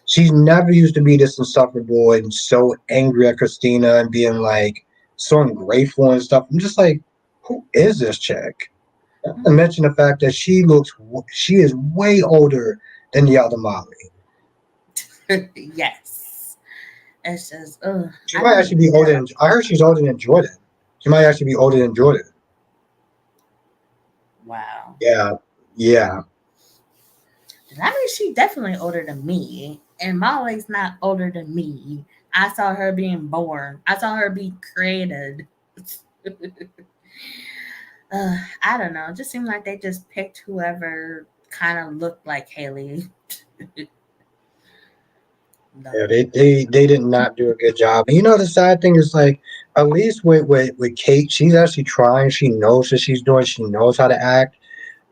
Speaker 1: She's never used to be this insufferable and so angry at Christina and being like so ungrateful and stuff. I'm just like, who is this chick? Not to mention the fact that she is way older than the other Molly.
Speaker 2: Yes. It's just, ugh.
Speaker 1: She
Speaker 2: I
Speaker 1: might
Speaker 2: don't.
Speaker 1: actually be older than. I heard she's older than Jordan. She might actually be older than Jordan.
Speaker 2: Wow.
Speaker 1: Yeah, yeah.
Speaker 2: I mean, she definitely older than me. And Molly's not older than me. I saw her being born. I saw her be created. I don't know. It just seemed like they just picked whoever kind of looked like Haley.
Speaker 1: Yeah,
Speaker 2: No.
Speaker 1: they did not do a good job. And the sad thing is like at least with Kate, she's actually trying. She knows what she's doing. She knows how to act.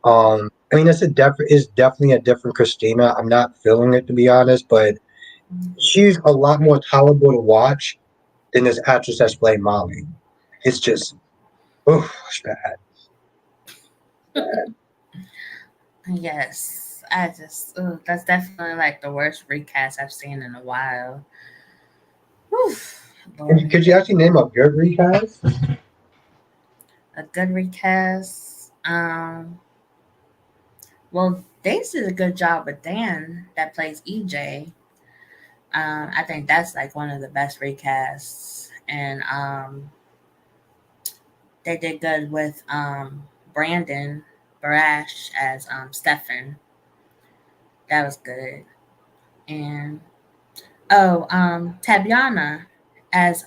Speaker 1: I mean, it's definitely a different Christina. I'm not feeling it to be honest, but she's a lot more tolerable to watch than this actress that's playing Molly. It's just, oh, it's bad.
Speaker 2: Yes, I just that's definitely like the worst recast I've seen in a while. Whew, Lordy.
Speaker 1: Could you actually name a good recast?
Speaker 2: A good recast. Well, they did a good job with Dan that plays EJ. I think that's like one of the best recasts, and they did good with Brandon Barash as Stefan. That was good, and Tabyana as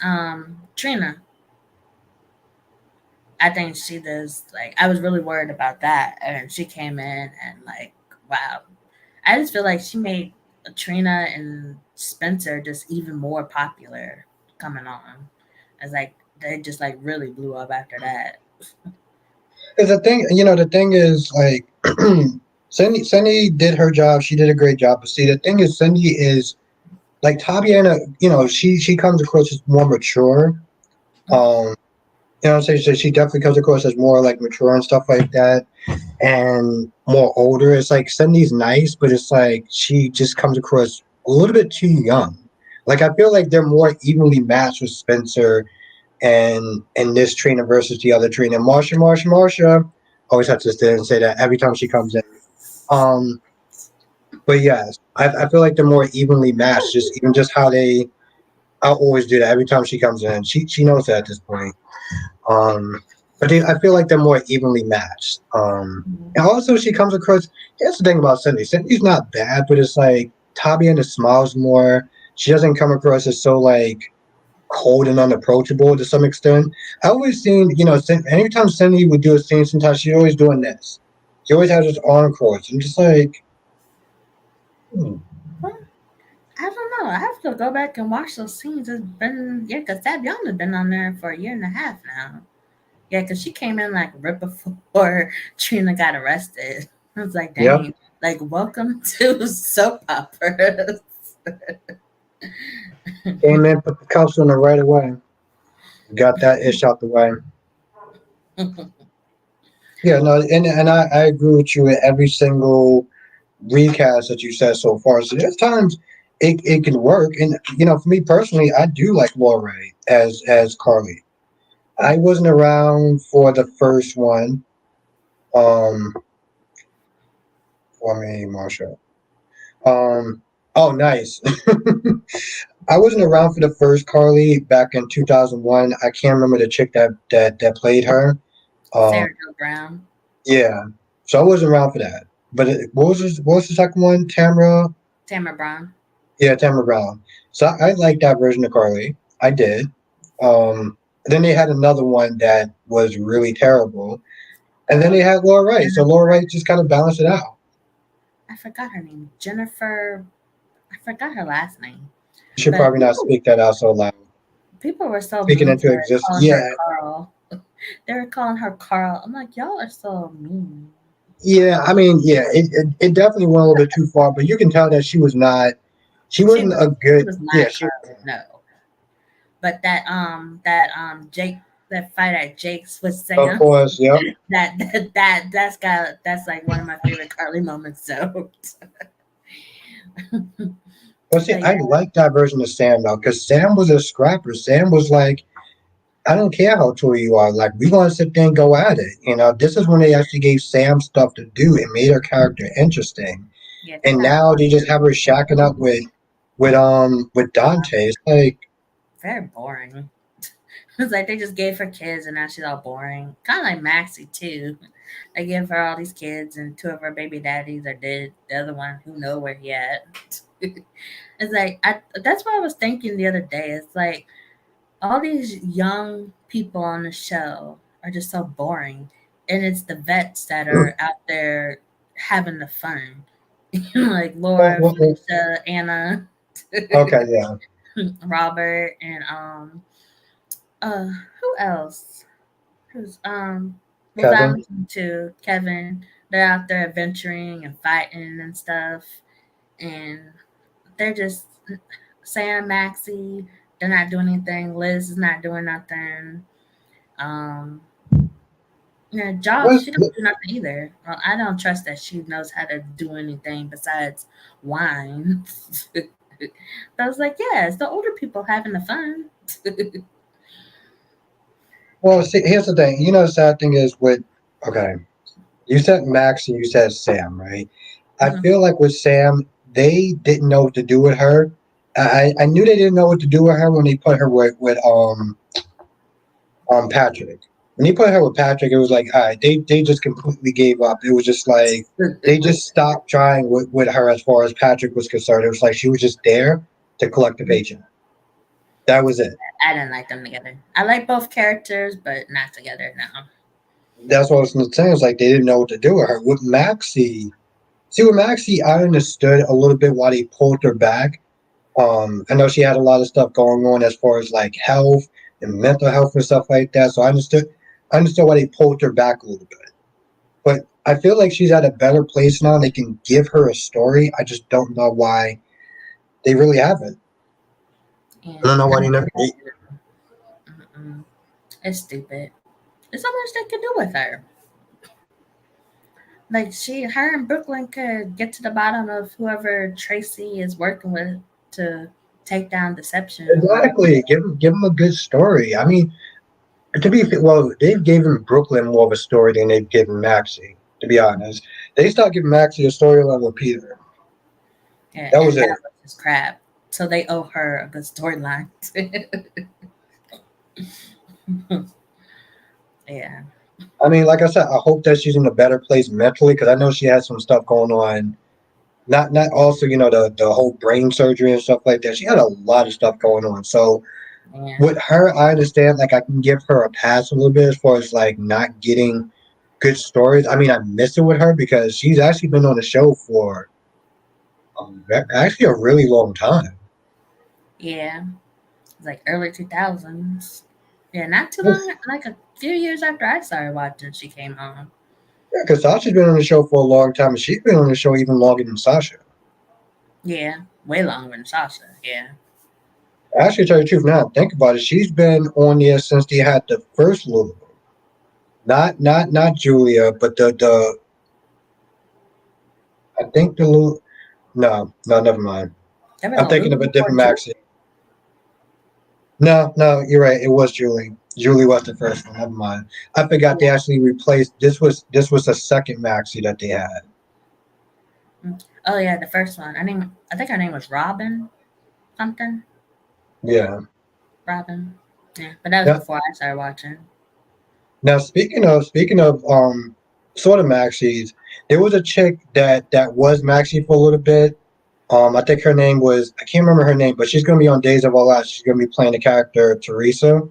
Speaker 2: Trina. I think she does like I was really worried about that, and she came in and like wow. I just feel like she made Trina and Spencer just even more popular coming on. It's like they just like really blew up after that.
Speaker 1: Because the thing is like, Cindy did her job. She did a great job. But see, the thing is, Cindy is like Tabiana. She comes across as more mature. Um, I'm saying? So she definitely comes across as more like mature and stuff like that, and more older. It's like Cindy's nice, but it's like she just comes across a little bit too young. Like I feel like they're more evenly matched with Spencer and this trainer versus the other trainer. Marsha. Always have to stand and say that every time she comes in. Um, but yes, I feel like they're more evenly matched. Just how they, I always do that every time she comes in. She knows that at this point. But I feel like they're more evenly matched. And also she comes across. Here's the thing about Cindy. Cindy's not bad, but it's like Tabiana smiles more. She doesn't come across as so like cold and unapproachable to some extent. I always seen, anytime Cindy would do a scene, sometimes she's always doing this. She always has this arm crossed. I'm just like, hmm.
Speaker 2: Well, I don't know. I have to go back and watch those scenes. It's been yeah, because Fabiana's been on there for a year and a half now. Yeah, because she came in like right before Trina got arrested. I was like,
Speaker 1: Yep.
Speaker 2: dang, like welcome to soap operas.
Speaker 1: Came in, put the cuffs on her right away. Got that ish out the way. Yeah, no, and I agree with you in every single recast that you said so far. So there's times it can work. And for me personally, I do like Laura Ray as Carly. I wasn't around for the first one. Um for me, Marsha. Oh, nice. I wasn't around for the first Carly back in 2001. I can't remember the chick that played her. Um,
Speaker 2: Sarah Jo Brown,
Speaker 1: yeah, so I wasn't around for that. But what was the second one? Tamara.
Speaker 2: Tamara Brown.
Speaker 1: Yeah, Tamara Brown. So I like that version of Carly. I did. Then they had another one that was really terrible, and then they had Laura Wright. So Laura
Speaker 2: Jennifer,
Speaker 1: Wright just kind of balanced it out.
Speaker 2: I forgot her name. Jennifer. I forgot her last name.
Speaker 1: You should
Speaker 2: But
Speaker 1: probably not speak that out so loud.
Speaker 2: people were so
Speaker 1: Speaking
Speaker 2: mean to
Speaker 1: into
Speaker 2: her,
Speaker 1: existence.
Speaker 2: calling her
Speaker 1: Yeah,
Speaker 2: Carl. They were calling her Carl. I'm like, y'all are so mean.
Speaker 1: yeah. I mean, yeah. It definitely went a little bit too far, but you can tell that she was not. She
Speaker 2: She
Speaker 1: wasn't
Speaker 2: was
Speaker 1: a
Speaker 2: she
Speaker 1: good.
Speaker 2: was
Speaker 1: Yeah,
Speaker 2: not
Speaker 1: she.
Speaker 2: Carly, no. But that Jake that fight at Jake's with
Speaker 1: Of
Speaker 2: Sam
Speaker 1: course, yep.
Speaker 2: that's like one of my favorite Carly moments. So,
Speaker 1: But see,
Speaker 2: but
Speaker 1: I
Speaker 2: yeah,
Speaker 1: like that version of Sam though, because Sam was a scrapper. Sam was like, I don't care how tall you are. Like, we want to sit there and go at it. This is when they actually gave Sam stuff to do and made her character interesting.
Speaker 2: yeah, they
Speaker 1: And
Speaker 2: got
Speaker 1: now they just have her shacking up with Dante. It's like,
Speaker 2: very boring. It's like they just gave her kids and now she's all boring. Kind of like Maxie too. They give her all these kids and two of her baby daddies are dead. The other one, who know where he at. It's like that's what I was thinking the other day. It's like all these young people on the show are just so boring, and it's the vets that are out there having the fun, like
Speaker 1: Well,
Speaker 2: Laura,
Speaker 1: well, well,
Speaker 2: Felicia, Anna,
Speaker 1: okay, yeah,
Speaker 2: Robert, and who else? Who's well,
Speaker 1: Kevin.
Speaker 2: Valentin too, Kevin. They're out there adventuring and fighting and stuff, and they're just Sam, Maxie. They're not doing anything. Liz is not doing nothing. Um, yeah, Josh,
Speaker 1: What,
Speaker 2: she don't do nothing either. Well, I don't trust that she knows how to do anything besides wine. I was like, yeah, it's the older people having the fun.
Speaker 1: well, see, here's the thing. The sad thing is with, okay, you said Max and you said Sam, right? I
Speaker 2: Mhm.
Speaker 1: feel like with Sam, they didn't know what to do with her. I knew they didn't know what to do with her when they put her with Patrick. When he put her with Patrick, it was like, all right, they just completely gave up. It was just like they just stopped trying with her as far as Patrick was concerned. It was like she was just there to collect the paycheck. That was it.
Speaker 2: I didn't like them together. I like both characters, but not together now.
Speaker 1: That's what I was saying. It's like they didn't know what to do with her. With Maxie, see, with Maxie, I understood a little bit why they pulled her back. I know she had a lot of stuff going on as far as like health and mental health and stuff like that. So I understood why they pulled her back a little bit. But I feel like she's at a better place now. They can give her a story. I just don't know why they really haven't. I don't
Speaker 2: And
Speaker 1: know
Speaker 2: I
Speaker 1: why they
Speaker 2: don't
Speaker 1: never.
Speaker 2: know. Mm-mm. It's stupid. There's so much they could do with her. Like her and Brooklyn could get to the bottom of whoever Tracy is working with to take down Deception or whatever.
Speaker 1: Exactly. Give them a good story. I mean, well, they've given Brooklyn more of a story than they've given Maxie. To be honest, they stopped giving Maxie a storyline with Peter.
Speaker 2: Yeah,
Speaker 1: That was
Speaker 2: and that
Speaker 1: it.
Speaker 2: was just crap. So they owe her a good storyline. Yeah.
Speaker 1: I mean, like I said, I hope that she's in a better place mentally because I know she has some stuff going on. Not also, the whole brain surgery and stuff like that. She had a lot of stuff going on. So
Speaker 2: Yeah.
Speaker 1: with her, I understand. Like I can give her a pass a little bit as far as like not getting good stories. I mean, I miss it with her because she's actually been on the show for actually a really long time.
Speaker 2: Yeah. It's like early 2000s. Yeah, not too long, like a few years after I started watching, she came on.
Speaker 1: Yeah, because Sasha's been on the show for a long time, and she's been on the show even longer than Sasha.
Speaker 2: Yeah, way longer than Sasha. Yeah.
Speaker 1: Actually, to tell you the truth, now I think about it, she's been on there since they had the first Lulu. Not Julia, but the I think the Lulu. No, never mind.
Speaker 2: There was
Speaker 1: I'm
Speaker 2: a
Speaker 1: thinking
Speaker 2: Lulu
Speaker 1: of a
Speaker 2: before
Speaker 1: different
Speaker 2: Julie.
Speaker 1: Maxie. No, you're right. It was Julie. Julie was the first one. Never mind. I forgot they actually replaced. This was the second Maxie that they had.
Speaker 2: Oh yeah, the first one. I think her name was Robin something.
Speaker 1: Yeah.
Speaker 2: Robin. Yeah, but that was
Speaker 1: Now,
Speaker 2: before I started watching.
Speaker 1: now speaking of sort of Maxies, there was a chick that was Maxie for a little bit. I think her name was I can't remember her name, but she's gonna be on Days of Our Lives. She's gonna be playing the character Teresa.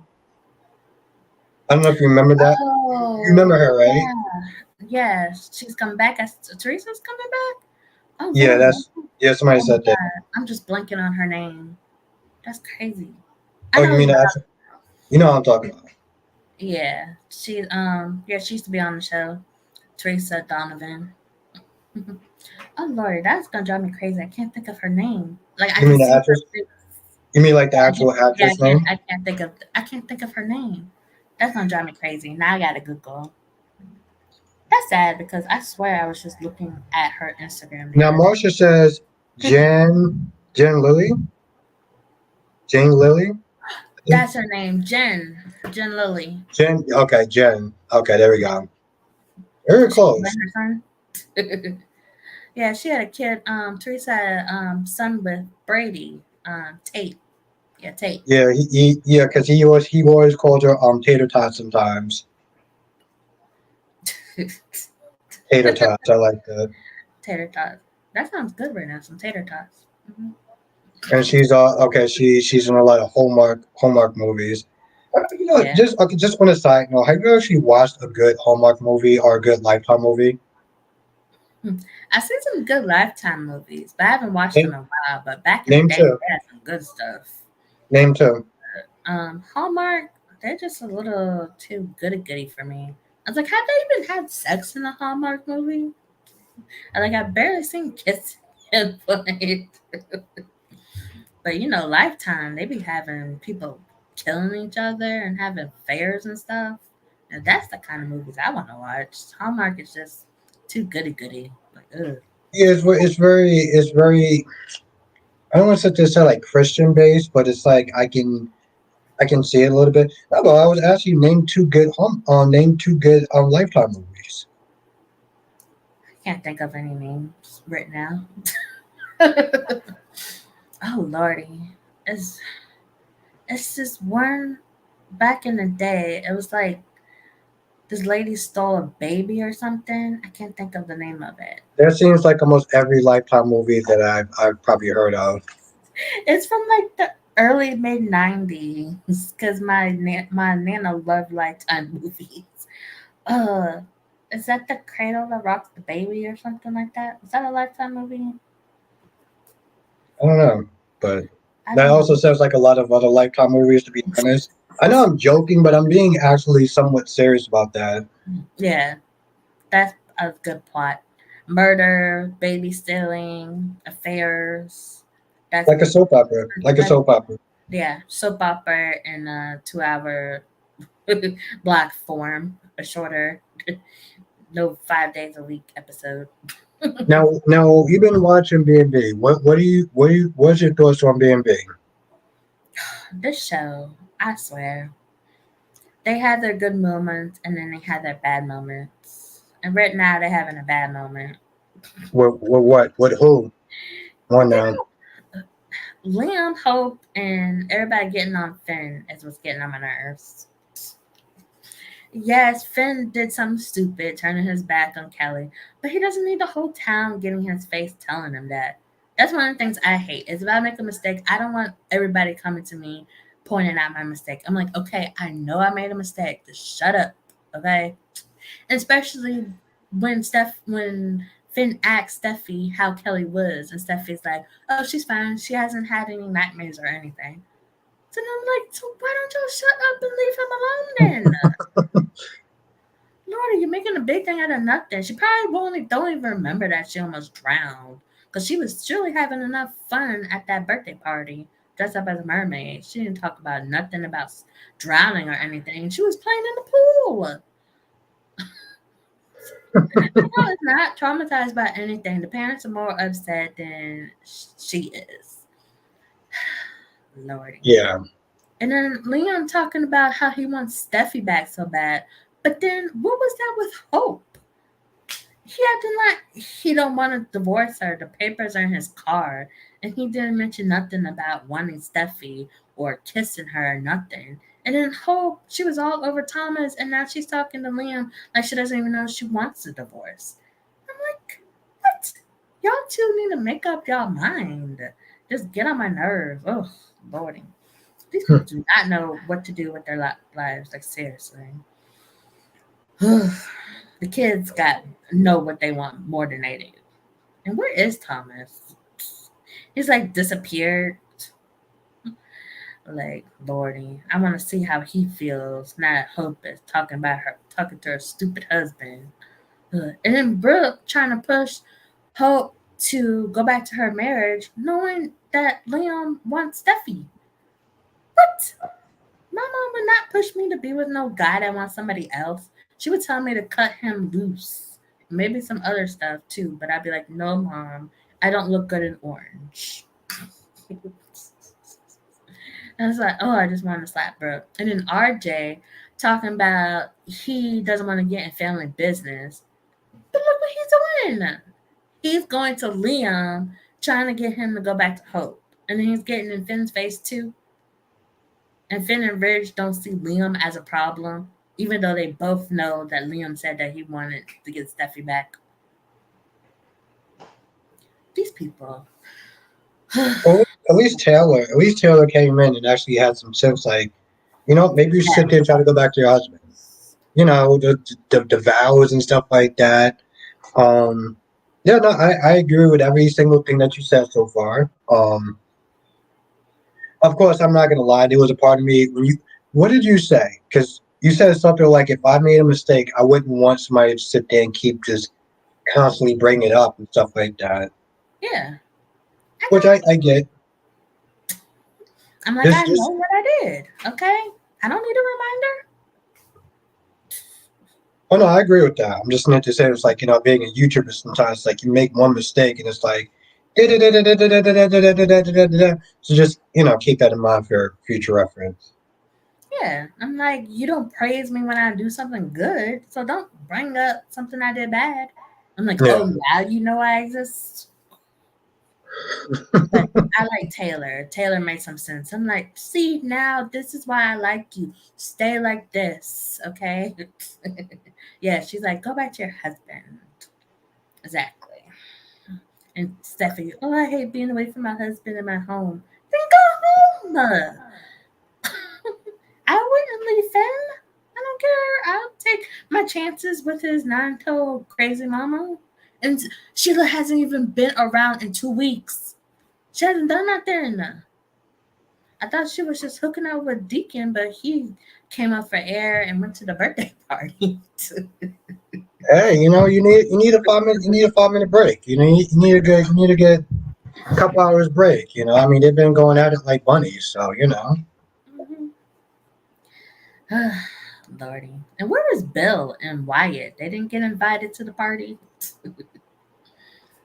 Speaker 1: I don't know if you remember that. You remember
Speaker 2: Oh
Speaker 1: her, right?
Speaker 2: yeah, yeah. She's coming back. Teresa's coming back. Oh
Speaker 1: Yeah,
Speaker 2: Lord.
Speaker 1: somebody
Speaker 2: Oh my
Speaker 1: said that.
Speaker 2: God. I'm just blanking on her name. That's crazy. I
Speaker 1: Oh,
Speaker 2: know
Speaker 1: you
Speaker 2: who's
Speaker 1: mean that? You know what I'm talking about.
Speaker 2: yeah. She used to be on the show. Teresa Donovan. Oh Lord, that's gonna drive me crazy. I can't think of her name. Like I
Speaker 1: You
Speaker 2: can
Speaker 1: mean the
Speaker 2: see her
Speaker 1: actress?
Speaker 2: face.
Speaker 1: You mean like the
Speaker 2: Yeah,
Speaker 1: actual
Speaker 2: yeah,
Speaker 1: actress name?
Speaker 2: I can't think of her name. That's gonna drive me crazy. Now I gotta Google. That's sad because I swear I was just looking at her Instagram the
Speaker 1: Now
Speaker 2: other day.
Speaker 1: Marsha says Jen Lilly, Jane Lilly. I think
Speaker 2: That's her name, Jen. Jen Lilly.
Speaker 1: Jen. Okay, Jen. Okay, there we go. Very
Speaker 2: She playing
Speaker 1: close.
Speaker 2: her son. Yeah, she had a kid. Teresa had son with Brady. Tate. Yeah, Tate.
Speaker 1: Yeah, yeah, because he always called her Tater Tot sometimes. Tater Tots. I like that.
Speaker 2: Tater tots. That sounds good right now. Some tater tots.
Speaker 1: And she's okay. She's in a lot of Hallmark movies. You know,
Speaker 2: Yeah.
Speaker 1: just okay, just on a side note, have you actually watched a good Hallmark movie or a good Lifetime movie?
Speaker 2: Hmm. I've seen some good Lifetime movies, but I haven't watched them
Speaker 1: Name
Speaker 2: in a while. But back in the
Speaker 1: name
Speaker 2: day,
Speaker 1: two.
Speaker 2: they had some good stuff.
Speaker 1: Name two.
Speaker 2: Hallmark, they're just a little too goody goody for me. I was like, have they even had sex in a Hallmark movie? I like, I've barely seen kissing in it. But you know, Lifetime, they be having people killing each other and having affairs and stuff. And that's the kind of movies I want to watch. Hallmark is just too goody goody. Like, ugh.
Speaker 1: Yeah, it's very. I don't want to say like Christian based, but it's like I can see it a little bit. No, but I was asking name two good Lifetime movies.
Speaker 2: I can't think of any names right now. Oh lordy, it's it's just one back in the day. It was like this lady stole a baby or something. I can't think of the name of it.
Speaker 1: There seems like almost every Lifetime movie that I've probably heard of.
Speaker 2: It's from like the early mid 90s because my nana loved Lifetime movies. Uh, is that the Cradle that Rocks the Baby or something like that? Is that a Lifetime movie?
Speaker 1: I don't know, but
Speaker 2: I
Speaker 1: that
Speaker 2: don't know.
Speaker 1: also sounds like a lot of other Lifetime movies. To be honest, I know I'm joking, but I'm being actually somewhat serious about that.
Speaker 2: Yeah, that's a good plot. Murder, baby stealing, affairs. That's
Speaker 1: Like a soap opera, like a
Speaker 2: like
Speaker 1: soap opera.
Speaker 2: yeah, soap opera in a 2 hour block form, a shorter, no 5 days a week episode.
Speaker 1: Now you've been watching B&B. What's your thoughts on B&B?
Speaker 2: This show, I swear, they had their good moments and then they had their bad moments. And right now they're having a bad moment.
Speaker 1: What who? One now.
Speaker 2: Liam, Hope, and everybody getting on Finn is what's getting on my nerves. Yes, Finn did something stupid, turning his back on Kelly, but he doesn't need the whole town getting his face telling him that. That's one of the things I hate. Is if I make a mistake, I don't want everybody coming to me pointing out my mistake. I'm like, okay, I know I made a mistake. Just shut up, okay? And especially when Finn asked Steffi how Kelly was, and Steffi's like, "Oh, she's fine. She hasn't had any nightmares or anything." So then I'm like, so why don't y'all shut up and leave him alone then? Lordy, you're making a big thing out of nothing. She probably won't, don't even remember that she almost drowned. Because she was surely having enough fun at that birthday party, dressed up as a mermaid. She didn't talk about nothing about drowning or anything. She was playing in the pool. Girl is not traumatized by anything. The parents are more upset than she is. Lordy.
Speaker 1: Yeah.
Speaker 2: And then Leon talking about how he wants Steffi back so bad. But then what was that with Hope? He acting like he don't want to divorce her. The papers are in his car, and he didn't mention nothing about wanting Steffi or kissing her or nothing. And then Hope, she was all over Thomas, and now she's talking to Liam like she doesn't even know she wants a divorce. I'm like, what? Y'all two need to make up y'all mind. Just get on my nerves. Oh, lordy. These people do not know what to do with their lives. Like seriously. The kids got know what they want more than they do. And where is Thomas? He's like disappeared. Like Lordy, I want to see how he feels. Not Hope is talking about her, talking to her stupid husband. And then Brooke trying to push Hope to go back to her marriage, knowing that Liam wants Steffi. What? My mom would not push me to be with no guy that wants somebody else. She would tell me to cut him loose. Maybe some other stuff too, but I'd be like, no, mom, I don't look good in orange. And it's like, oh, I just want to slap bro. And then RJ talking about he doesn't want to get in family business. But look what he's doing. He's going to Liam, trying to get him to go back to Hope. And then he's getting in Finn's face too. And Finn and Ridge don't see Liam as a problem, even though they both know that Liam said that he wanted to get Steffi back. These people.
Speaker 1: At least Taylor came in and actually had some tips like, maybe you should sit there and try to go back to your husband. The vows and stuff like that. Um, yeah, no, I agree with every single thing that you said so far. Of course, I'm not gonna lie. There was a part of me when you. What did you say? Because you said something like, "If I made a mistake, I wouldn't want somebody to sit there and keep just constantly bringing it up and stuff like that."
Speaker 2: Yeah.
Speaker 1: Which I get.
Speaker 2: I'm like,
Speaker 1: This
Speaker 2: I know
Speaker 1: just
Speaker 2: what I did. Okay. I don't need a reminder.
Speaker 1: Oh no, I agree with that. I'm just meant to say it's like being a YouTuber sometimes like you make one mistake and it's like so just keep that in mind for future reference.
Speaker 2: Yeah. I'm like, you don't praise me when I do something good. So don't bring up something I did bad. I'm like,
Speaker 1: Yeah.
Speaker 2: oh, now you know I exist. But I like Taylor. Taylor makes some sense. I'm like, see, now this is why I like you. Stay like this, okay? Yeah, she's like, go back to your husband. Exactly. And Stephanie, oh, I hate being away from my husband and my home. Then go home. I wouldn't leave him. I don't care. I'll take my chances with his nine-toe crazy mama. And Sheila hasn't even been around in 2 weeks. She hasn't done nothing. I thought she was just hooking up with Deacon, but he came up for air and went to the birthday party.
Speaker 1: Hey, you need a 5 minute break. You need a good couple hours break. I mean they've been going at it like bunnies, so
Speaker 2: Mhm. Lordy. And where was Bill and Wyatt? They didn't get invited to the party.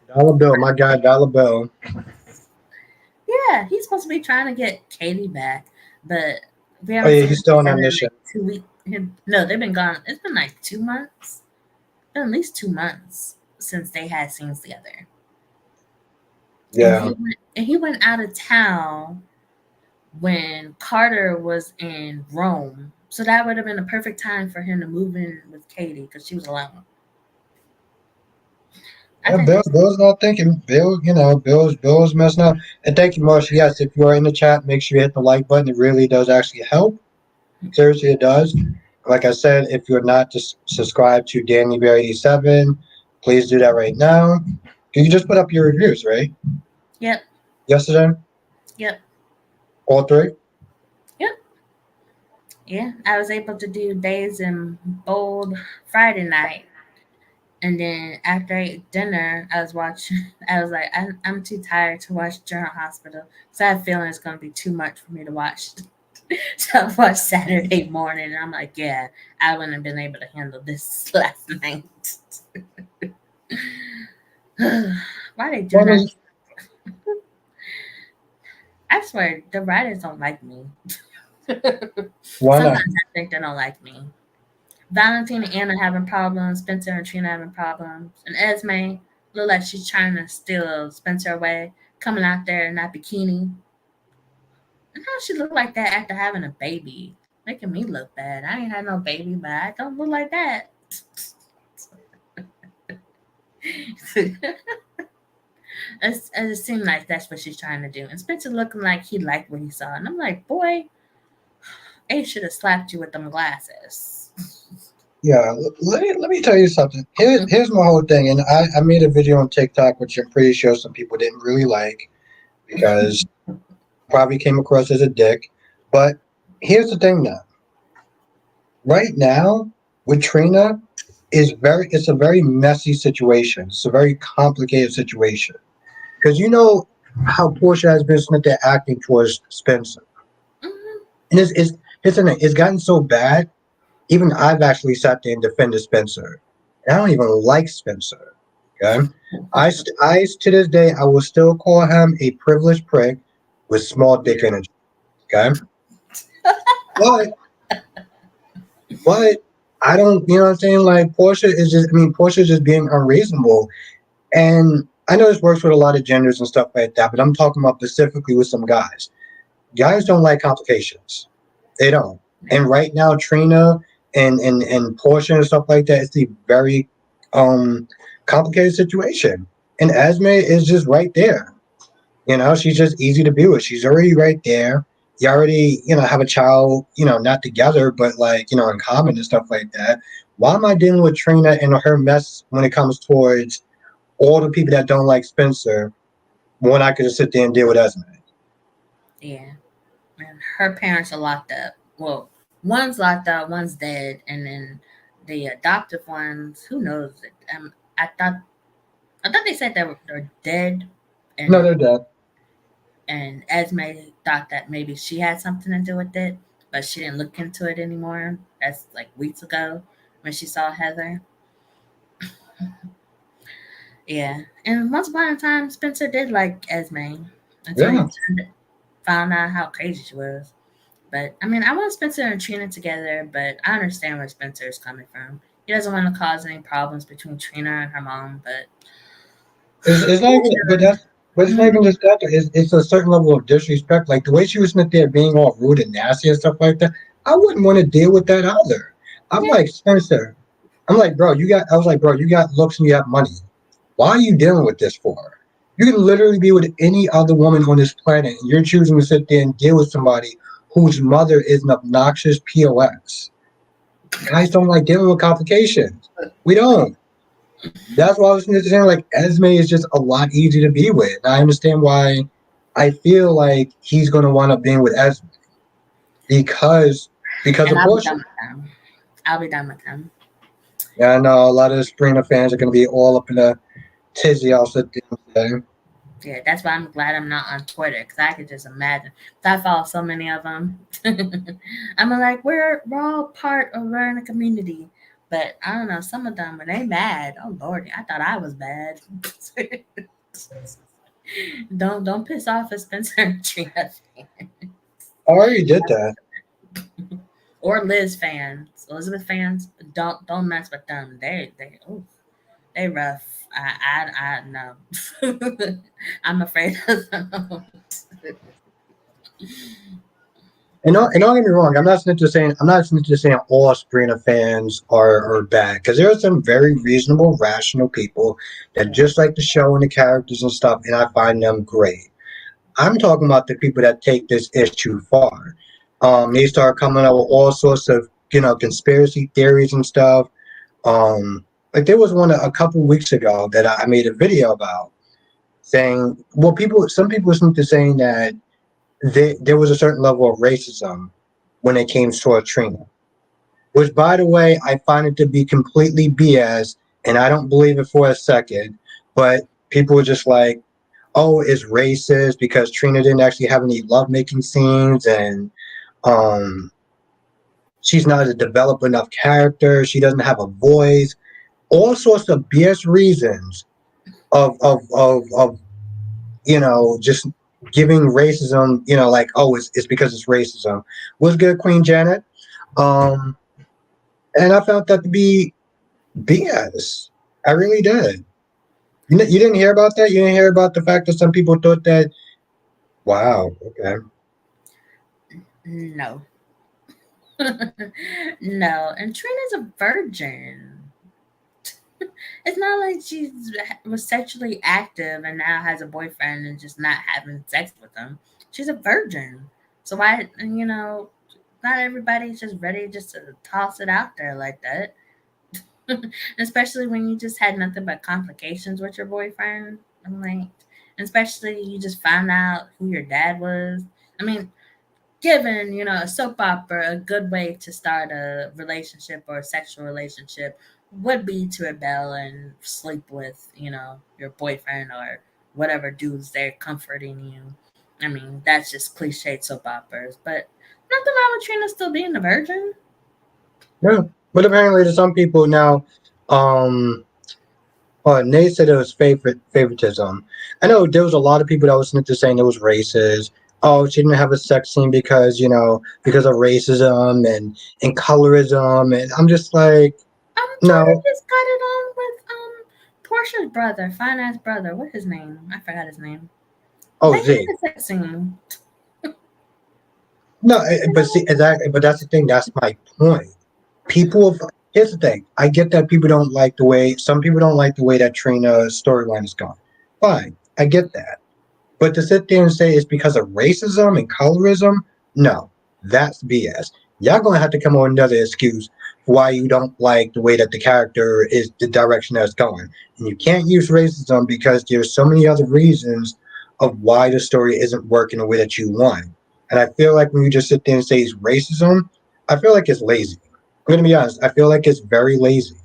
Speaker 1: Dollar Bill, my guy Dollar Bill.
Speaker 2: Yeah, he's supposed to be trying to get Katie back, but we
Speaker 1: Oh
Speaker 2: haven't
Speaker 1: yeah,
Speaker 2: seen
Speaker 1: he's still on
Speaker 2: him
Speaker 1: that
Speaker 2: in
Speaker 1: mission.
Speaker 2: like 2 weeks. No, they've been gone. It's been like 2 months. Been at least 2 months since they had scenes together. And
Speaker 1: Yeah.
Speaker 2: he went out of town when Carter was in Rome. So that would have been a perfect time for him to move in with Katie because she was alone. I
Speaker 1: Yeah,
Speaker 2: think this.
Speaker 1: Bill's not thinking. Bill's messing up. And thank you, Marsha. Yes, if you are in the chat, make sure you hit the like button. It really does actually help. Seriously, it does. Like I said, if you're not just subscribed to Danniebear87, please do that right now. You just put up your reviews, right?
Speaker 2: Yep,
Speaker 1: Yesterday,
Speaker 2: yep,
Speaker 1: all three.
Speaker 2: yep. Yeah, I was able to do Days in Bold Friday night. And then after I ate dinner, I was watching. I was like, I'm too tired to watch General Hospital. So I have a feeling it's going to be too much for me to watch. So I watched Saturday morning, and I'm like, yeah, I wouldn't have been able to handle this last night. Why they do
Speaker 1: One
Speaker 2: not?
Speaker 1: is
Speaker 2: I swear, the writers don't like me.
Speaker 1: why not?
Speaker 2: Sometimes I think they don't like me. Valentin and Anna having problems, Spencer and Trina having problems, and Esme look like she's trying to steal Spencer away, coming out there in that bikini. And how she look like that after having a baby? Making me look bad. I ain't had no baby, but I don't look like that. It just seemed like that's what she's trying to do. And Spencer looking like he liked what he saw. And I'm like, boy, Ace should have slapped you with them glasses.
Speaker 1: Yeah, let me tell you something. Here's my whole thing, and I made a video on TikTok, which I'm pretty sure some people didn't really like because probably came across as a dick. But here's the thing now. Right now, with Trina, it's a very messy situation. It's a very complicated situation. Because you know how Portia has been with their acting towards Spencer.
Speaker 2: Mhm.
Speaker 1: And it's gotten so bad, even I've actually sat there and defended Spencer. And I don't even like Spencer. Okay. To this day I will still call him a privileged prick with small dick energy. Okay. But But I don't, you know what I'm saying? Like Portia is just being unreasonable. And I know this works with a lot of genders and stuff like that, but I'm talking about specifically with some guys. Guys don't like complications. They don't. And right now, Trina and Portia and stuff like that, it's a very complicated situation. And Esme is just right there. You know, she's just easy to be with. She's already right there. You already, have a child, not together, but like, in common and stuff like that. Why am I dealing with Trina and her mess when it comes towards all the people that don't like Spencer when I could just sit there and deal with Esme?
Speaker 2: Yeah. And her parents are locked up. Well, one's locked up, one's dead, and then the adoptive ones, who knows? I thought they said they're dead,
Speaker 1: No, they're
Speaker 2: and
Speaker 1: dead.
Speaker 2: Esme thought that maybe she had something to do with it, but she didn't look into it anymore. That's like weeks ago when she saw Heather. Yeah, and once upon a time, Spencer did like Esme until
Speaker 1: Yeah.
Speaker 2: found out how crazy she was. But I mean, I want Spencer and Trina together, but I understand where Spencer is coming from. He doesn't want to cause any problems between Trina and her mom, but
Speaker 1: It's not even, but it's not
Speaker 2: Mhm.
Speaker 1: even just that. It's a certain level of disrespect. Like the way she was sitting there being all rude and nasty and stuff like that. I wouldn't want to deal with that either. I'm
Speaker 2: Yeah,
Speaker 1: like, Spencer. I'm like, bro, I was like, bro, you got looks and you have money. Why are you dealing with this for? You can literally be with any other woman on this planet, and you're choosing to sit there and deal with somebody whose mother is an obnoxious POX. Guys don't like dealing with complications. We don't. That's why I was just saying, like, Esme is just a lot easier to be with. I understand why I feel like he's going to wind up being with Esme because because
Speaker 2: and
Speaker 1: of
Speaker 2: I'll be done
Speaker 1: Portia.
Speaker 2: with them. I'll be done with them.
Speaker 1: Yeah, I know a lot of the Sabrina fans are going to be all up in a tizzy. I'll sit there and say,
Speaker 2: Yeah, that's why I'm glad I'm not on Twitter because I could just imagine. 'Cause I follow so many of them. I'm like, we're all part of we're in a community, but I don't know. Some of them when they mad, oh lordy, I thought I was bad. Don't piss off a Spencer and Trina fan
Speaker 1: I already did that.
Speaker 2: or Liz fans, Elizabeth fans. Don't mess with them. They rough. I know. I'm afraid of them.
Speaker 1: And don't get me wrong, I'm not just saying all Sabrina fans are bad because there are some very reasonable, rational people that
Speaker 2: Yeah.
Speaker 1: just like the show and the characters and stuff, and I find them great. I'm talking about the people that take this issue far. They start coming up with all sorts of conspiracy theories and stuff. Like there was one a couple weeks ago that I made a video about saying, well, some people seem to saying that there was a certain level of racism when it came to Trina, which, by the way, I find it to be completely BS, and I don't believe it for a second. But people were just like, "Oh, it's racist because Trina didn't actually have any lovemaking scenes, and um, she's not a developed enough character. She doesn't have a voice. All sorts of BS reasons of just giving racism, like, oh, it's because it's racism. Was good, Queen Janet. Um, and I found that to be BS. I really did. You didn't hear about that? You didn't hear about the fact that some people thought that, wow, okay.
Speaker 2: No. No. And Trina's a virgin. It's not like she was sexually active and now has a boyfriend and just not having sex with him. She's a virgin. So why, not everybody's just ready just to toss it out there like that. Especially when you just had nothing but complications with your boyfriend. I'm like, especially you just found out who your dad was. I mean, given a soap opera, a good way to start a relationship or a sexual relationship would be to rebel and sleep with your boyfriend or whatever dudes they're comforting you. I mean, that's just cliched soap operas, but nothing wrong with Trina still being a virgin.
Speaker 1: Yeah. But apparently to some people now, um, Nate said it was favoritism. I know there was a lot of people that was into saying it was racist. Oh, she didn't have a sex scene because, because of racism and colorism. And I'm just like,
Speaker 2: Trina
Speaker 1: no.
Speaker 2: just got it on with Portia's brother, fine ass brother. What's his name? I forgot his name.
Speaker 1: Oh,
Speaker 2: They
Speaker 1: Z.
Speaker 2: had a sex scene.
Speaker 1: No, but see, exactly. But that's the thing. That's my point. People, here's the thing. I get that some people don't like the way that Trina's storyline is gone. Fine. I get that. But to sit there and say it's because of racism and colorism, no, that's BS. Y'all gonna have to come up with another excuse for why you don't like the way that the character is, the direction that's going. And you can't use racism because there's so many other reasons of why the story isn't working the way that you want. And I feel like when you just sit there and say it's racism, I feel like it's lazy. I'm gonna be honest. I feel like it's very lazy,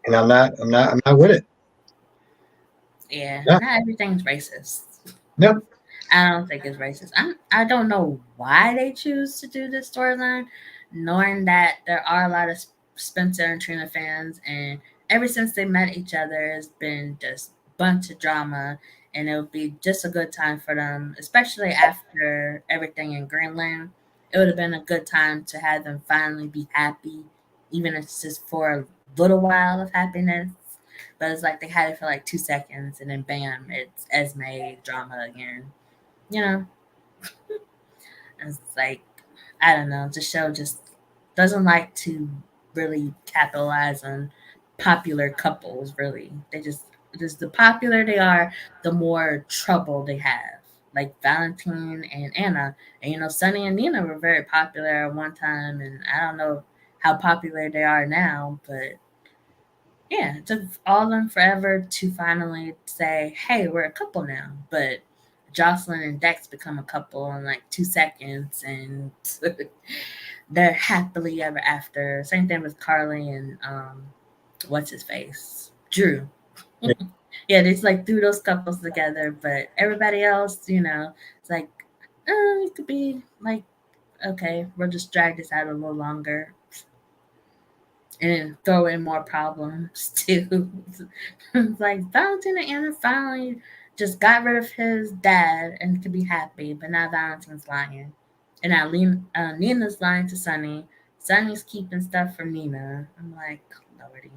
Speaker 1: and I'm not with it.
Speaker 2: Yeah,
Speaker 1: Yeah,
Speaker 2: not everything's racist.
Speaker 1: yeah,
Speaker 2: I don't think it's racist. I don't know why they choose to do this storyline, knowing that there are a lot of Spencer and Trina fans, and ever since they met each other, it's been just bunch of drama, and it would be just a good time for them, especially after everything in Greenland. It would have been a good time to have them finally be happy, even if it's just for a little while of happiness. But it's like they had it for like 2 seconds, and then bam, it's Esme drama again. You know, it's like I don't know. The show just doesn't like to really capitalize on popular couples. Really, they just the popular they are, the more trouble they have. Like Valentin and Anna, and Sunny and Nina were very popular at one time, and I don't know how popular they are now, but yeah, it took all of them forever to finally say, "Hey, we're a couple now." But Jocelyn and Dex become a couple in like 2 seconds, and they're happily ever after. Same thing with Carly and what's his face, Drew. Yeah, they just like threw those couples together, but everybody else, it's like, it could be like, okay, we'll just drag this out a little longer and throw in more problems too. It's like Valentin and Anna finally just got rid of his dad and could be happy, but now Valentin's lying. And now Nina's lying to Sunny. Sunny's keeping stuff from Nina. I'm like, lordy.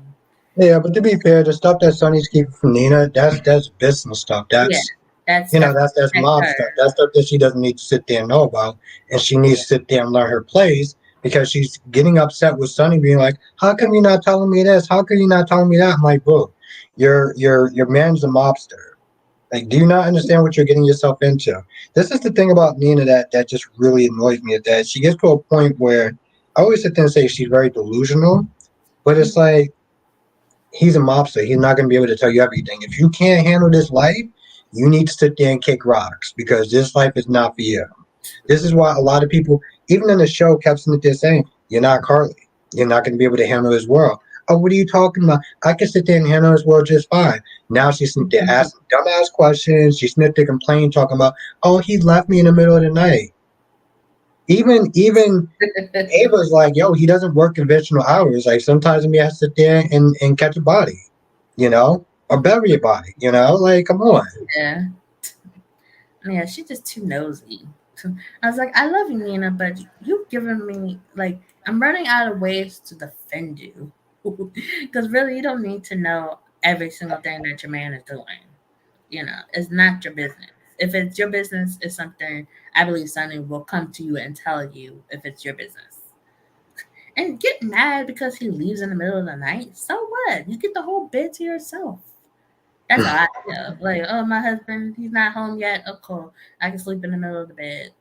Speaker 1: yeah. But to be fair, the stuff that Sonny's keeping from Nina, that's business stuff.
Speaker 2: Yeah,
Speaker 1: That's
Speaker 2: that's
Speaker 1: you know,
Speaker 2: stuff to
Speaker 1: that's
Speaker 2: protect
Speaker 1: mob
Speaker 2: her.
Speaker 1: stuff. That's stuff that she doesn't need to sit there and know about, and she needs
Speaker 2: Yeah.
Speaker 1: to sit there and learn her place because she's getting upset with Sonny being like, "How come you're not telling me this? How come you're not telling me that?" I'm like, "Boo, your man's a mobster. Like, do you not understand what you're getting yourself into?" This is the thing about Nina that just really annoys me, is that she gets to a point where I always sit there and say she's very delusional, but it's like he's a mobster. He's not going to be able to tell you everything. If you can't handle this life, you need to sit there and kick rocks because this life is not for you. This is why a lot of people, even in the show, kept sitting there saying, "You're not Carly. You're not going to be able to handle this world." Oh, what are you talking about? I can sit there and handle this world just fine. Now she's sitting there asking dumbass questions. She's sitting there complaining, talking about, "Oh, he left me in the middle of the night." Even Ava's like, "Yo, he doesn't work conventional hours. Like sometimes he has to sit there and catch a body, or bury a body, Like, come on."
Speaker 2: Yeah. Yeah, she's just too nosy. I was like, I love you, Nina, but you've given me like I'm running out of ways to defend you. Because really, you don't need to know every single thing that your man is doing. It's not your business. If it's your business, it's something I believe Sonny will come to you and tell you if it's your business. And get mad because he leaves in the middle of the night. So what? You get the whole bed to yourself. That's how I feel. Like, oh, my husband, he's not home yet. Oh, cool. I can sleep in the middle of the bed.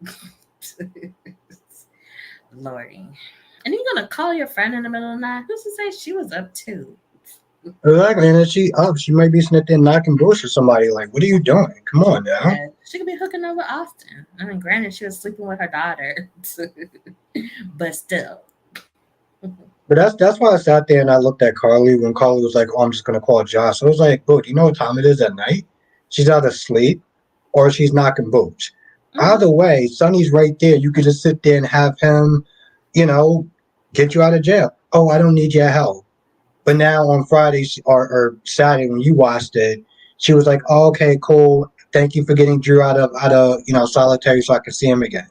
Speaker 2: Lordy. And you're gonna call your friend in the middle of the night? Who's to say she was up too?
Speaker 1: Exactly, and then she up. She might be sitting there knocking bush with somebody. Like, what are you doing? Come on now.
Speaker 2: Yeah, she could be hooking up with Austin. I mean, granted, she was sleeping with her daughter, but still.
Speaker 1: But that's why I sat there and I looked at Carly when Carly was like, "Oh, I'm just gonna call Josh." I was like, "Boo, do you know what time it is at night? She's either asleep or she's knocking boots.
Speaker 2: Mm-hmm.
Speaker 1: Either way, Sonny's right there. You could just sit there and have him, you know, get you out of jail. Oh, I don't need your help. But now on Friday or Saturday when you watched it, she was like, "Oh, okay, cool. Thank you for getting Drew out of solitary so I can see him again."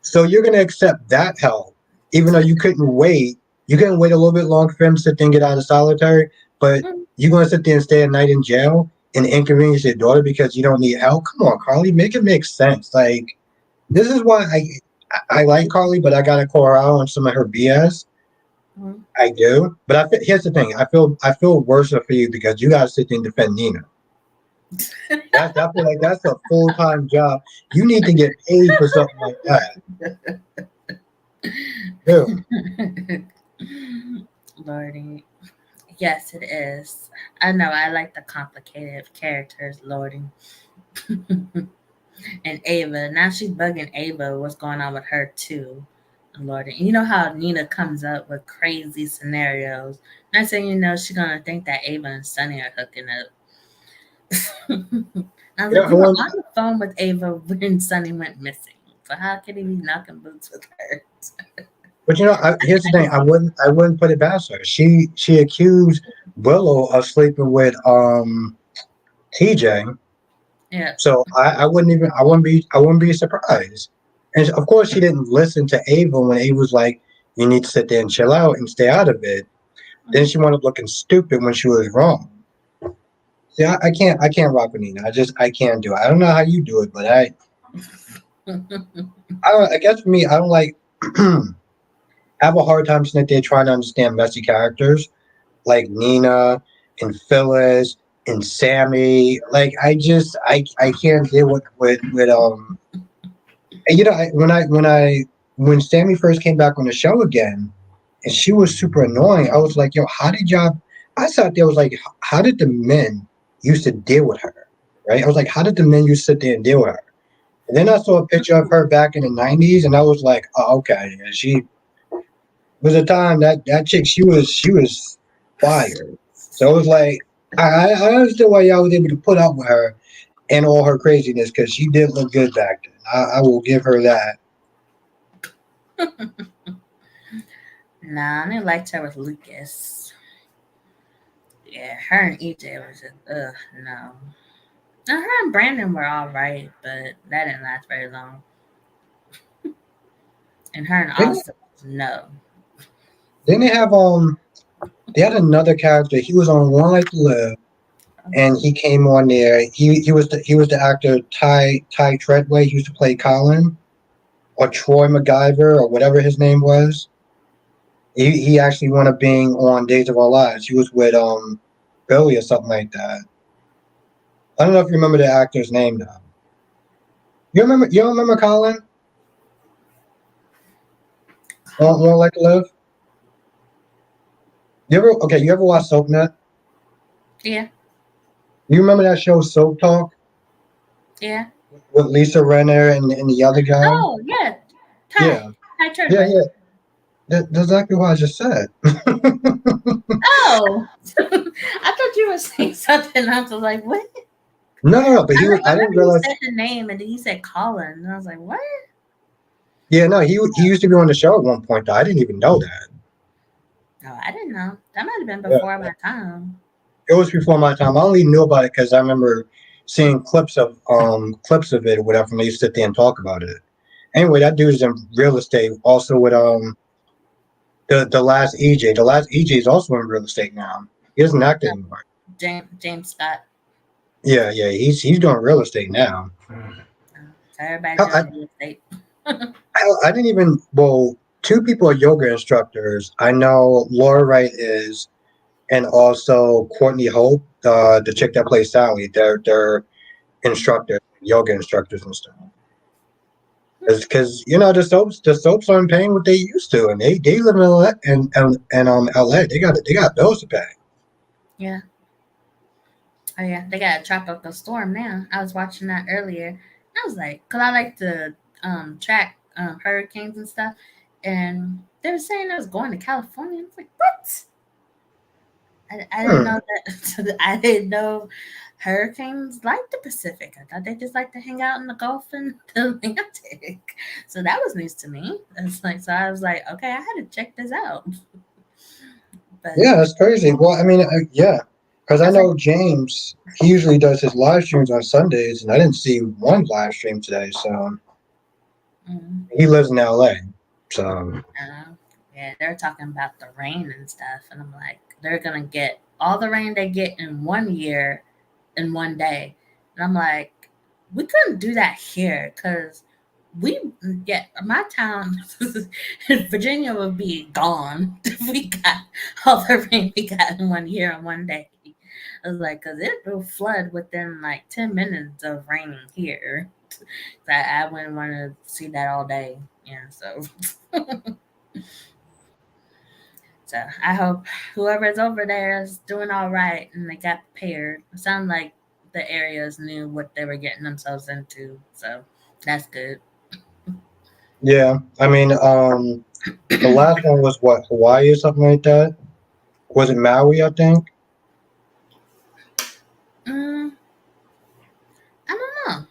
Speaker 1: So you're gonna accept that help, even though you couldn't wait. You couldn't wait a little bit longer for him to sit there and get out of solitary, but you're gonna sit there and stay a night in jail and inconvenience your daughter because you don't need help. Come on, Carly, make it make sense. Like, this is why I like Carly, but I gotta call her out on some of her BS.
Speaker 2: Mm-hmm.
Speaker 1: I do, but here's the thing. I feel worse for you because you gotta sit there and defend Nina. I feel like that's a full-time job. You need to get paid for something like that. Dude.
Speaker 2: Lordy. Yes, it is. I know. I like the complicated characters, Lordy. And Ava. Now she's bugging Ava. What's going on with her too, Lordy? You know how Nina comes up with crazy scenarios. Next thing you know, she's gonna think that Ava and Sunny are hooking up. I was
Speaker 1: Yeah,
Speaker 2: like, you were on the phone with Ava when Sunny went missing. So how could he be knocking boots with her?
Speaker 1: but here's the thing. I wouldn't put it past her. She accused Willow of sleeping with TJ.
Speaker 2: Yeah.
Speaker 1: So I wouldn't be surprised. And of course, she didn't listen to Ava when Ava was like, "You need to sit there and chill out and stay out of it." Then she wound up looking stupid when she was wrong. See, I can't rock with Nina. I can't do it. I don't know how you do it, but I guess for me, I don't like. I have a hard time sitting there trying to understand messy characters like Nina and Phyllis and Sammy. Like I can't deal with. And, when Sammy first came back on the show again, and she was super annoying. I was like, yo, how did y'all? I sat there was like, how did the men used to deal with her? Right? I was like, how did the men used to sit there and deal with her? And then I saw a picture of her back in the '90s, and I was like, oh, okay, yeah, she was a time that chick she was fired. So it was like I understood why y'all was able to put up with her and all her craziness because she did look good back then. I will give her that.
Speaker 2: Nah, I didn't like her with Lucas. Yeah, her and EJ was just no. Now her and Brandon were all right, but that didn't last very long. And her and
Speaker 1: Didn't
Speaker 2: Austin, no.
Speaker 1: didn't they have they had another character. He was on One Life to Live, and he came on there. He was the actor Ty Treadway. He used to play Colin or Troy MacGyver or whatever his name was. He actually wound up being on Days of Our Lives. He was with Billy or something like that. I don't know if you remember the actor's name though. You don't remember Colin on One Life to Live? You ever watch SoapNet?
Speaker 2: Yeah,
Speaker 1: You remember that show Soap Talk
Speaker 2: yeah.
Speaker 1: with Lisa Renner and the other guy?
Speaker 2: Oh, yeah.
Speaker 1: Yeah,
Speaker 2: Ty
Speaker 1: yeah,
Speaker 2: Treadway.
Speaker 1: yeah. That's exactly what I just said.
Speaker 2: Oh, I thought you were saying something. I was like, what?
Speaker 1: No, no, no. But
Speaker 2: I,
Speaker 1: I
Speaker 2: I
Speaker 1: didn't
Speaker 2: remember you
Speaker 1: realize.
Speaker 2: said the name and then you said Colin. And I was like, what?
Speaker 1: Yeah, no. He used to be on the show at one point. Though I didn't even know that.
Speaker 2: No, I didn't know. That might have been
Speaker 1: Yeah,
Speaker 2: before my time.
Speaker 1: it was before my time. I only knew about it because I remember seeing clips of it or whatever. And they used to sit there and talk about it. Anyway, that dude's in real estate. Also with the last EJ. The last EJ is also in real estate now. He doesn't act anymore.
Speaker 2: James Scott.
Speaker 1: Yeah, yeah. He's doing real estate now.
Speaker 2: So everybody
Speaker 1: I,
Speaker 2: doing real estate.
Speaker 1: I didn't even. Well, two people are yoga instructors. I know Laura Wright is, and also Courtney Hope, the chick that plays Sally. They're instructors, yoga instructors and stuff. Because the soaps aren't paying what they used to, and they live in LA, and LA. They got bills to pay.
Speaker 2: Yeah. Oh yeah, they got a tropical storm now. I was watching that earlier. I was like, cause I like to track hurricanes and stuff, and they were saying it was going to California. I was like, what? I didn't
Speaker 1: Hmm.
Speaker 2: know that. I didn't know hurricanes like the Pacific. I thought they just like to hang out in the Gulf and the Atlantic. So that was news to me. It's like so I was like, okay, I had to check this out. But
Speaker 1: Yeah, that's crazy. Well, I mean, yeah, because
Speaker 2: I
Speaker 1: I
Speaker 2: was like,
Speaker 1: know James. He usually does his live streams on Sundays, and I didn't see one live stream today. So
Speaker 2: mm,
Speaker 1: he lives in LA. So
Speaker 2: uh, yeah, they're talking about the rain and stuff, and I'm like, they're gonna get all the rain they get in 1 year in 1 day, and I'm like, we couldn't do that here because we yeah my town Virginia would be gone if we got all the rain we got in 1 year in 1 day. I was like, because it will flood within like 10 minutes of raining here. So I wouldn't want to see that all day. Yeah, so so I hope whoever's over there is doing all right and they got prepared. It sounds like the areas knew what they were getting themselves into, so that's good.
Speaker 1: Yeah, I mean, the last one was what, Hawaii or something like that? Was it Maui? I think.
Speaker 2: Mm, I don't know.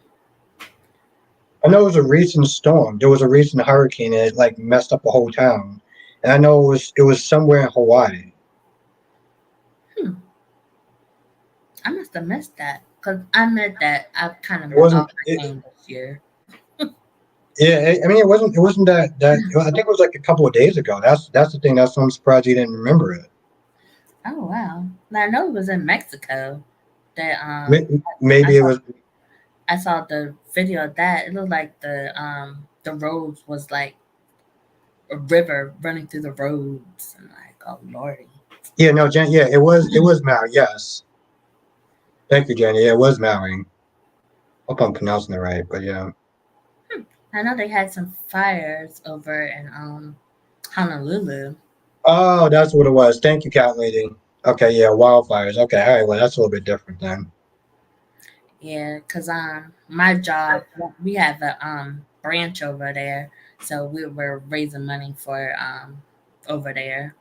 Speaker 1: I know it was a recent storm. There was a recent hurricane and it like messed up the whole town. And I know it was somewhere in Hawaii.
Speaker 2: Hmm, I must have missed that because I meant that I've kind of
Speaker 1: It
Speaker 2: been
Speaker 1: wasn't.
Speaker 2: off my game this year.
Speaker 1: Yeah, I mean, it wasn't that. I think it was like a couple of days ago. That's the thing. That's why I'm surprised you didn't remember it.
Speaker 2: Oh wow! Now, I know it was in Mexico. That I
Speaker 1: Maybe it
Speaker 2: saw
Speaker 1: was.
Speaker 2: I saw the video of that. It looked like the roads was like a river running through the roads. And like, oh lordy.
Speaker 1: Yeah, no, Jen. Yeah, it was Maui. Yes, thank you, Jenny. Yeah, it was Maui. Hope I'm pronouncing it right, but yeah.
Speaker 2: I know they had some fires over in Honolulu.
Speaker 1: Oh, that's what it was. Thank you, cat lady. Okay, yeah, wildfires. Okay, all right. Well, that's a little bit different then.
Speaker 2: Yeah, cause my job we have a branch over there, so we were raising money for over there.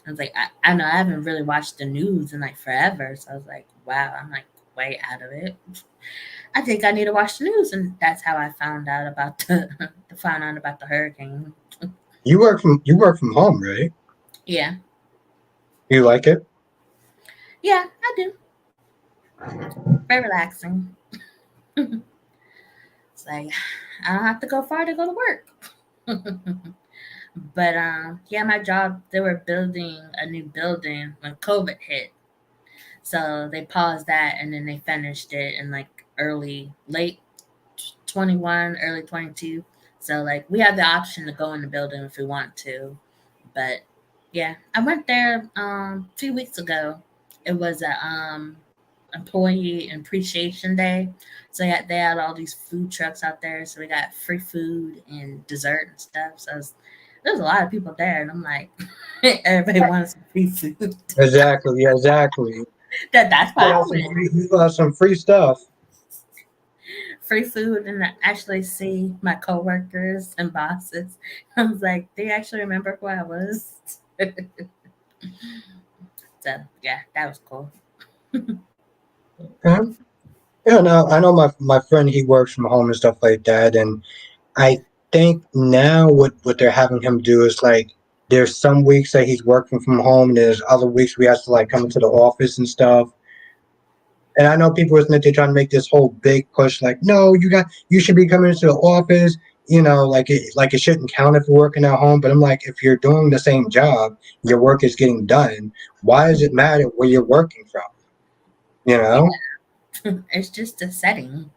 Speaker 2: I was like, I know I haven't really watched the news in like forever, so I was like, wow, I'm like way out of it. I think I need to watch the news, and that's how I found out about the found out about the hurricane.
Speaker 1: You work from home, right?
Speaker 2: Yeah,
Speaker 1: You like it?
Speaker 2: yeah, I do. Very relaxing. It's like I don't have to go far to go to work. But yeah, my job they were building a new building when COVID hit, so they paused that and then they finished it in like late 21, early 22. So like we have the option to go in the building if we want to, but yeah, I went there a few weeks ago. It was a employee appreciation day, so they had all these food trucks out there. So we got free food and dessert and stuff. So there's a lot of people there, and I'm like, everybody wants some free food.
Speaker 1: Exactly. Yeah, exactly.
Speaker 2: That's
Speaker 1: You
Speaker 2: why I
Speaker 1: got some
Speaker 2: went.
Speaker 1: free. You got some free stuff.
Speaker 2: Free food, and I actually see my coworkers and bosses. I was like, they actually remember who I was. So yeah, that was cool.
Speaker 1: Okay. Yeah, no, I know my friend. He works from home and stuff like that, and I think now what they're having him do is like there's some weeks that he's working from home, and there's other weeks we have to like come into the office and stuff. And I know people isn't they're trying to make this whole big push, like, no, you should be coming into the office, like it shouldn't count if you're working at home. But I'm like, if you're doing the same job, your work is getting done. Why does it matter where you're working from? You know?
Speaker 2: It's just a setting.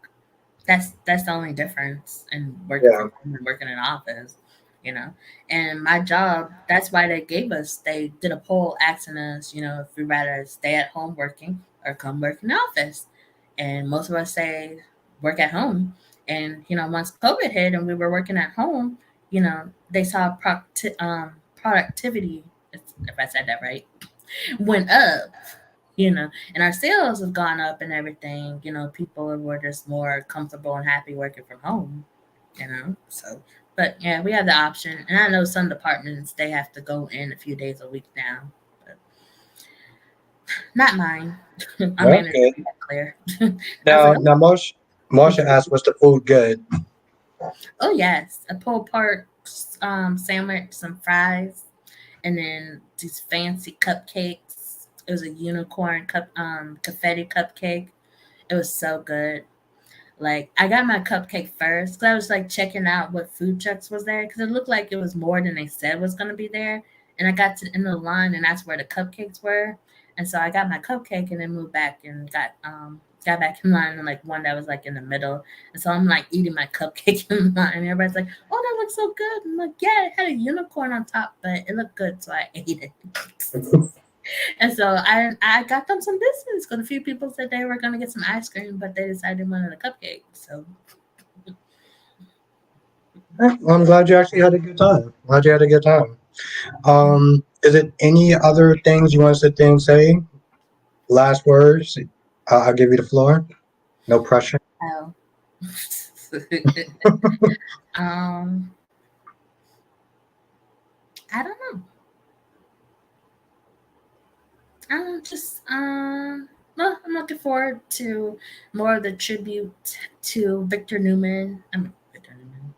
Speaker 2: That's the only difference in working
Speaker 1: Yeah.
Speaker 2: from home and working in an office, you know. And my job, that's why they did a poll asking us, if we rather stay at home working or come work in the office. And most of us say work at home. And once COVID hit and we were working at home, they saw productivity, if I said that right, went up, and our sales have gone up and everything. People were just more comfortable and happy working from home, So, but yeah, we have the option. And I know some departments, they have to go in a few days a week now, but not mine. Our manager
Speaker 1: Okay.
Speaker 2: made that clear. I was
Speaker 1: Now,
Speaker 2: like,
Speaker 1: now, Marsha asked, "Was the food good?"
Speaker 2: oh, yes, a pulled pork sandwich, some fries, and then these fancy cupcakes. It was a unicorn confetti cupcake. It was so good. Like I got my cupcake first because I was like checking out what food trucks was there because it looked like it was more than they said was gonna be there. And I got to the end of the line and that's where the cupcakes were. And so I got my cupcake and then moved back and got back in line and like one that was like in the middle. And so I'm like eating my cupcake in line and everybody's like, "Oh, that looks so good." I'm like, "Yeah, it had a unicorn on top, but it looked good, so I ate it." And so I got them some biscuits because a few people said they were gonna get some ice cream, but they decided they wanted a cupcake. So
Speaker 1: Well, I'm glad you actually had a good time. Glad you had a good time. Is it any other things you want to sit there and say? Last words? I'll give you the floor. No pressure.
Speaker 2: oh. um I don't know. Just well, I'm looking forward to more of the tribute to Victor Newman. I mean Victor Newman.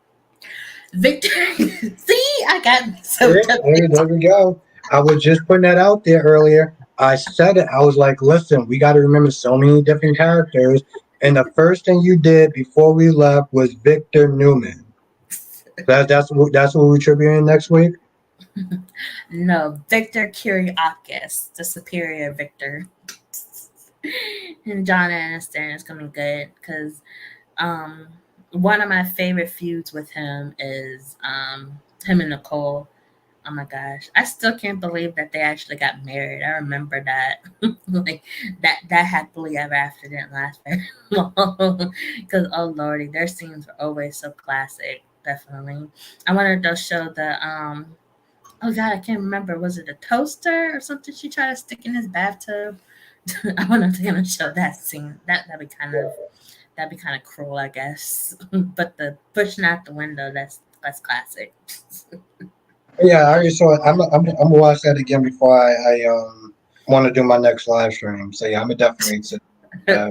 Speaker 2: Victor see, I got so
Speaker 1: Yeah, there we go. I was just putting that out there earlier. I said it. I was like, listen, we got to remember so many different characters. And the first thing you did before we left was Victor Newman. That's what we're tributing next week.
Speaker 2: No, Victor Kiriakis, the superior Victor. And John Aniston is gonna be good because um one of my favorite feuds with him is him and Nicole. Oh my gosh, I still can't believe that they actually got married. I remember that, like that happily ever after didn't last very long. Because oh lordy, their scenes were always so classic. Definitely, I wanted to show the oh god, I can't remember. Was it a toaster or something she tried to stick in his bathtub? I wonder if they're gonna show that scene. That'd be kind of cruel, I guess. But the pushing out the window, that's classic.
Speaker 1: Yeah, I already saw it. I'm gonna watch that again before I want to do my next live stream. So yeah, I'm gonna definitely sit. Uh,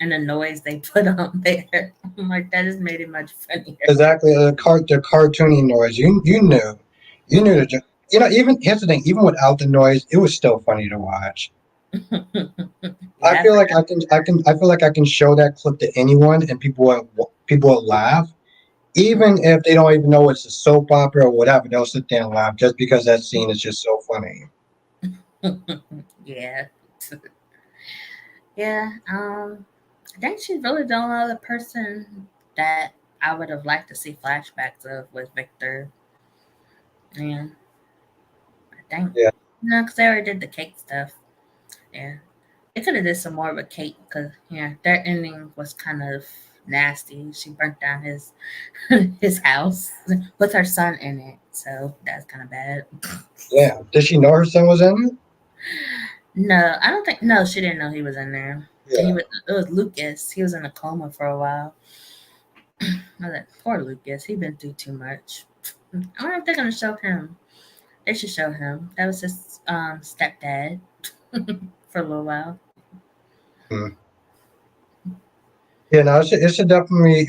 Speaker 2: And the noise they put on there, I'm like that just made it much funnier.
Speaker 1: exactly the cartoony noise. You knew the even here's the thing. Even without the noise, it was still funny to watch. I
Speaker 2: Yeah, I
Speaker 1: feel like
Speaker 2: forgot.
Speaker 1: I feel like I can show that clip to anyone and people will laugh. Even if they don't even know it's a soap opera or whatever, they'll sit there and laugh just because that scene is just so funny.
Speaker 2: Yeah, yeah. I think she's really the only other person that I would have liked to see flashbacks of was Victor. Yeah, I think.
Speaker 1: Yeah,
Speaker 2: No, because they already did the cake stuff. Yeah, they could have did some more with Kate because yeah, their ending was kind of nasty. She burnt down his his house with her son in it, so that's kind of bad.
Speaker 1: yeah. Did she know her son was in it?
Speaker 2: No, I don't think. No, she didn't know he was in there. He
Speaker 1: Yeah.
Speaker 2: was. It was Lucas. He was in a coma for a while. I was like, poor Lucas. He been through too much. I wonder if they're gonna show him. They should show him. That was his stepdad for a little while.
Speaker 1: Hmm. Yeah, no, it should definitely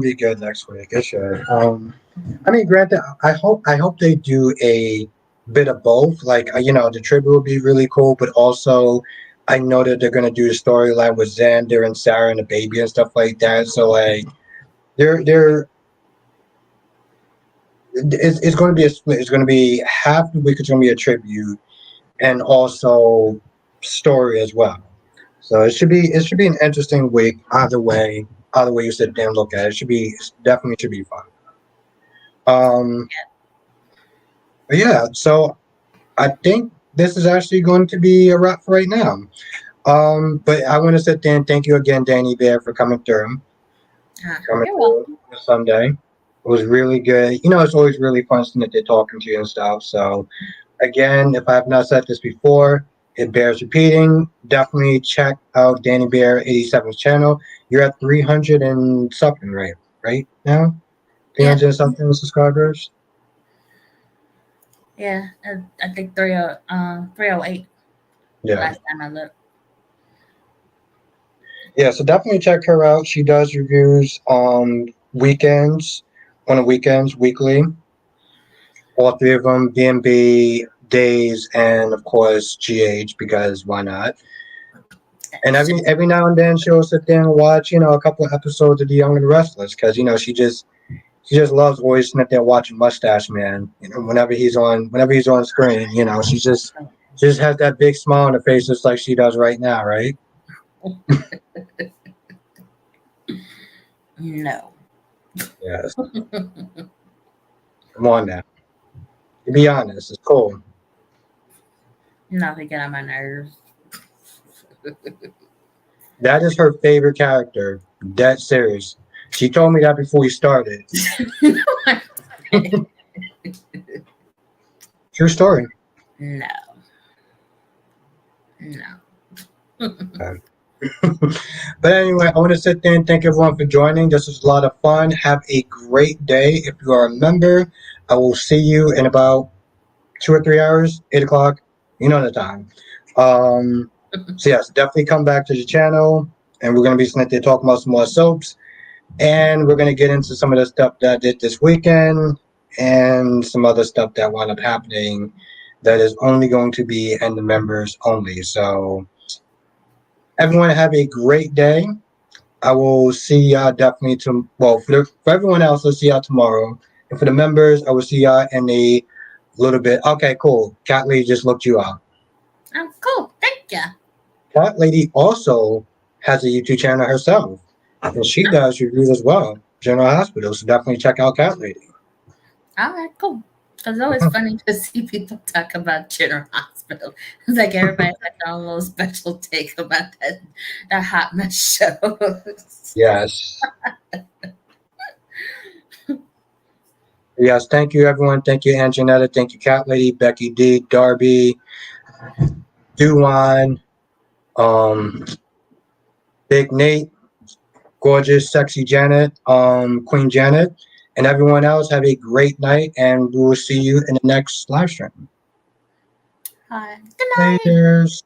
Speaker 1: be good next week. It should. I mean, granted, I hope they do a bit of both. Like, the tribute will be really cool, but also I know that they're gonna do the storyline with Xander and Sarah and the baby and stuff like that. So like, they're it's going to be a split. It's going to be half the week. It's going to be a tribute and also story as well. So it should be an interesting week either way you sit there and look at it. Definitely should be fun. Um, but yeah, so I think this is actually going to be a wrap for right now. But I want to sit there and thank you again, Danny Bear, for coming
Speaker 2: You're
Speaker 1: through
Speaker 2: welcome.
Speaker 1: this Sunday. It was really good. It's always really fun sitting there talking to you and stuff. So again, if I have not said this before, it bears repeating. Definitely check out Danny Bear 87's channel. You're at 300 and something right now?
Speaker 2: Yep.
Speaker 1: 300 and something subscribers?
Speaker 2: Yeah. I think 308 the
Speaker 1: Yeah.
Speaker 2: last time I looked.
Speaker 1: Yeah, so definitely check her out. She does reviews on the weekends, weekly. All three of them, B&B, Days, and of course GH, because why not? And every now and then she'll sit there and watch, a couple of episodes of The Young and the Restless, because she just loves always sitting there watching Mustache Man. Whenever he's on screen, she just has that big smile on her face, just like she does right now, right?
Speaker 2: No.
Speaker 1: Yes. Come on now, be honest. It's cool.
Speaker 2: No, he get on my nerves.
Speaker 1: That is her favorite character. Dead serious. She told me that before we started. True story.
Speaker 2: No. No.
Speaker 1: But anyway, I want to sit there and thank everyone for joining. This was a lot of fun. Have a great day. If you are a member, I will see you in about 2 or 3 hours, 8 o'clock. You know the time. So yes, definitely come back to the channel, and we're gonna be sitting there talking about some more soaps, and we're gonna get into some of the stuff that I did this weekend, and some other stuff that wound up happening that is only going to be in the members only. So everyone have a great day. I will see y'all definitely for everyone else, I'll see y'all tomorrow. And for the members, I will see y'all in a little bit. Okay, cool. Cat Lady just looked you up.
Speaker 2: Oh, cool. Thank you.
Speaker 1: Cat Lady also has a YouTube channel herself. And she does reviews as well. General Hospital. So definitely check out Cat Lady.
Speaker 2: All right, cool. It's always funny to see people talk about General Hospital. It's like everybody's got their own little special take about that hot mess show.
Speaker 1: Yes. Yes, thank you everyone. Thank you, Anjanetta. Thank you, Cat Lady, Becky D, Darby, Duwan, Big Nate, gorgeous, sexy Janet, Queen Janet, and everyone else. Have a great night, and we will see you in the next live stream.
Speaker 2: All right. Good night.
Speaker 1: Laters.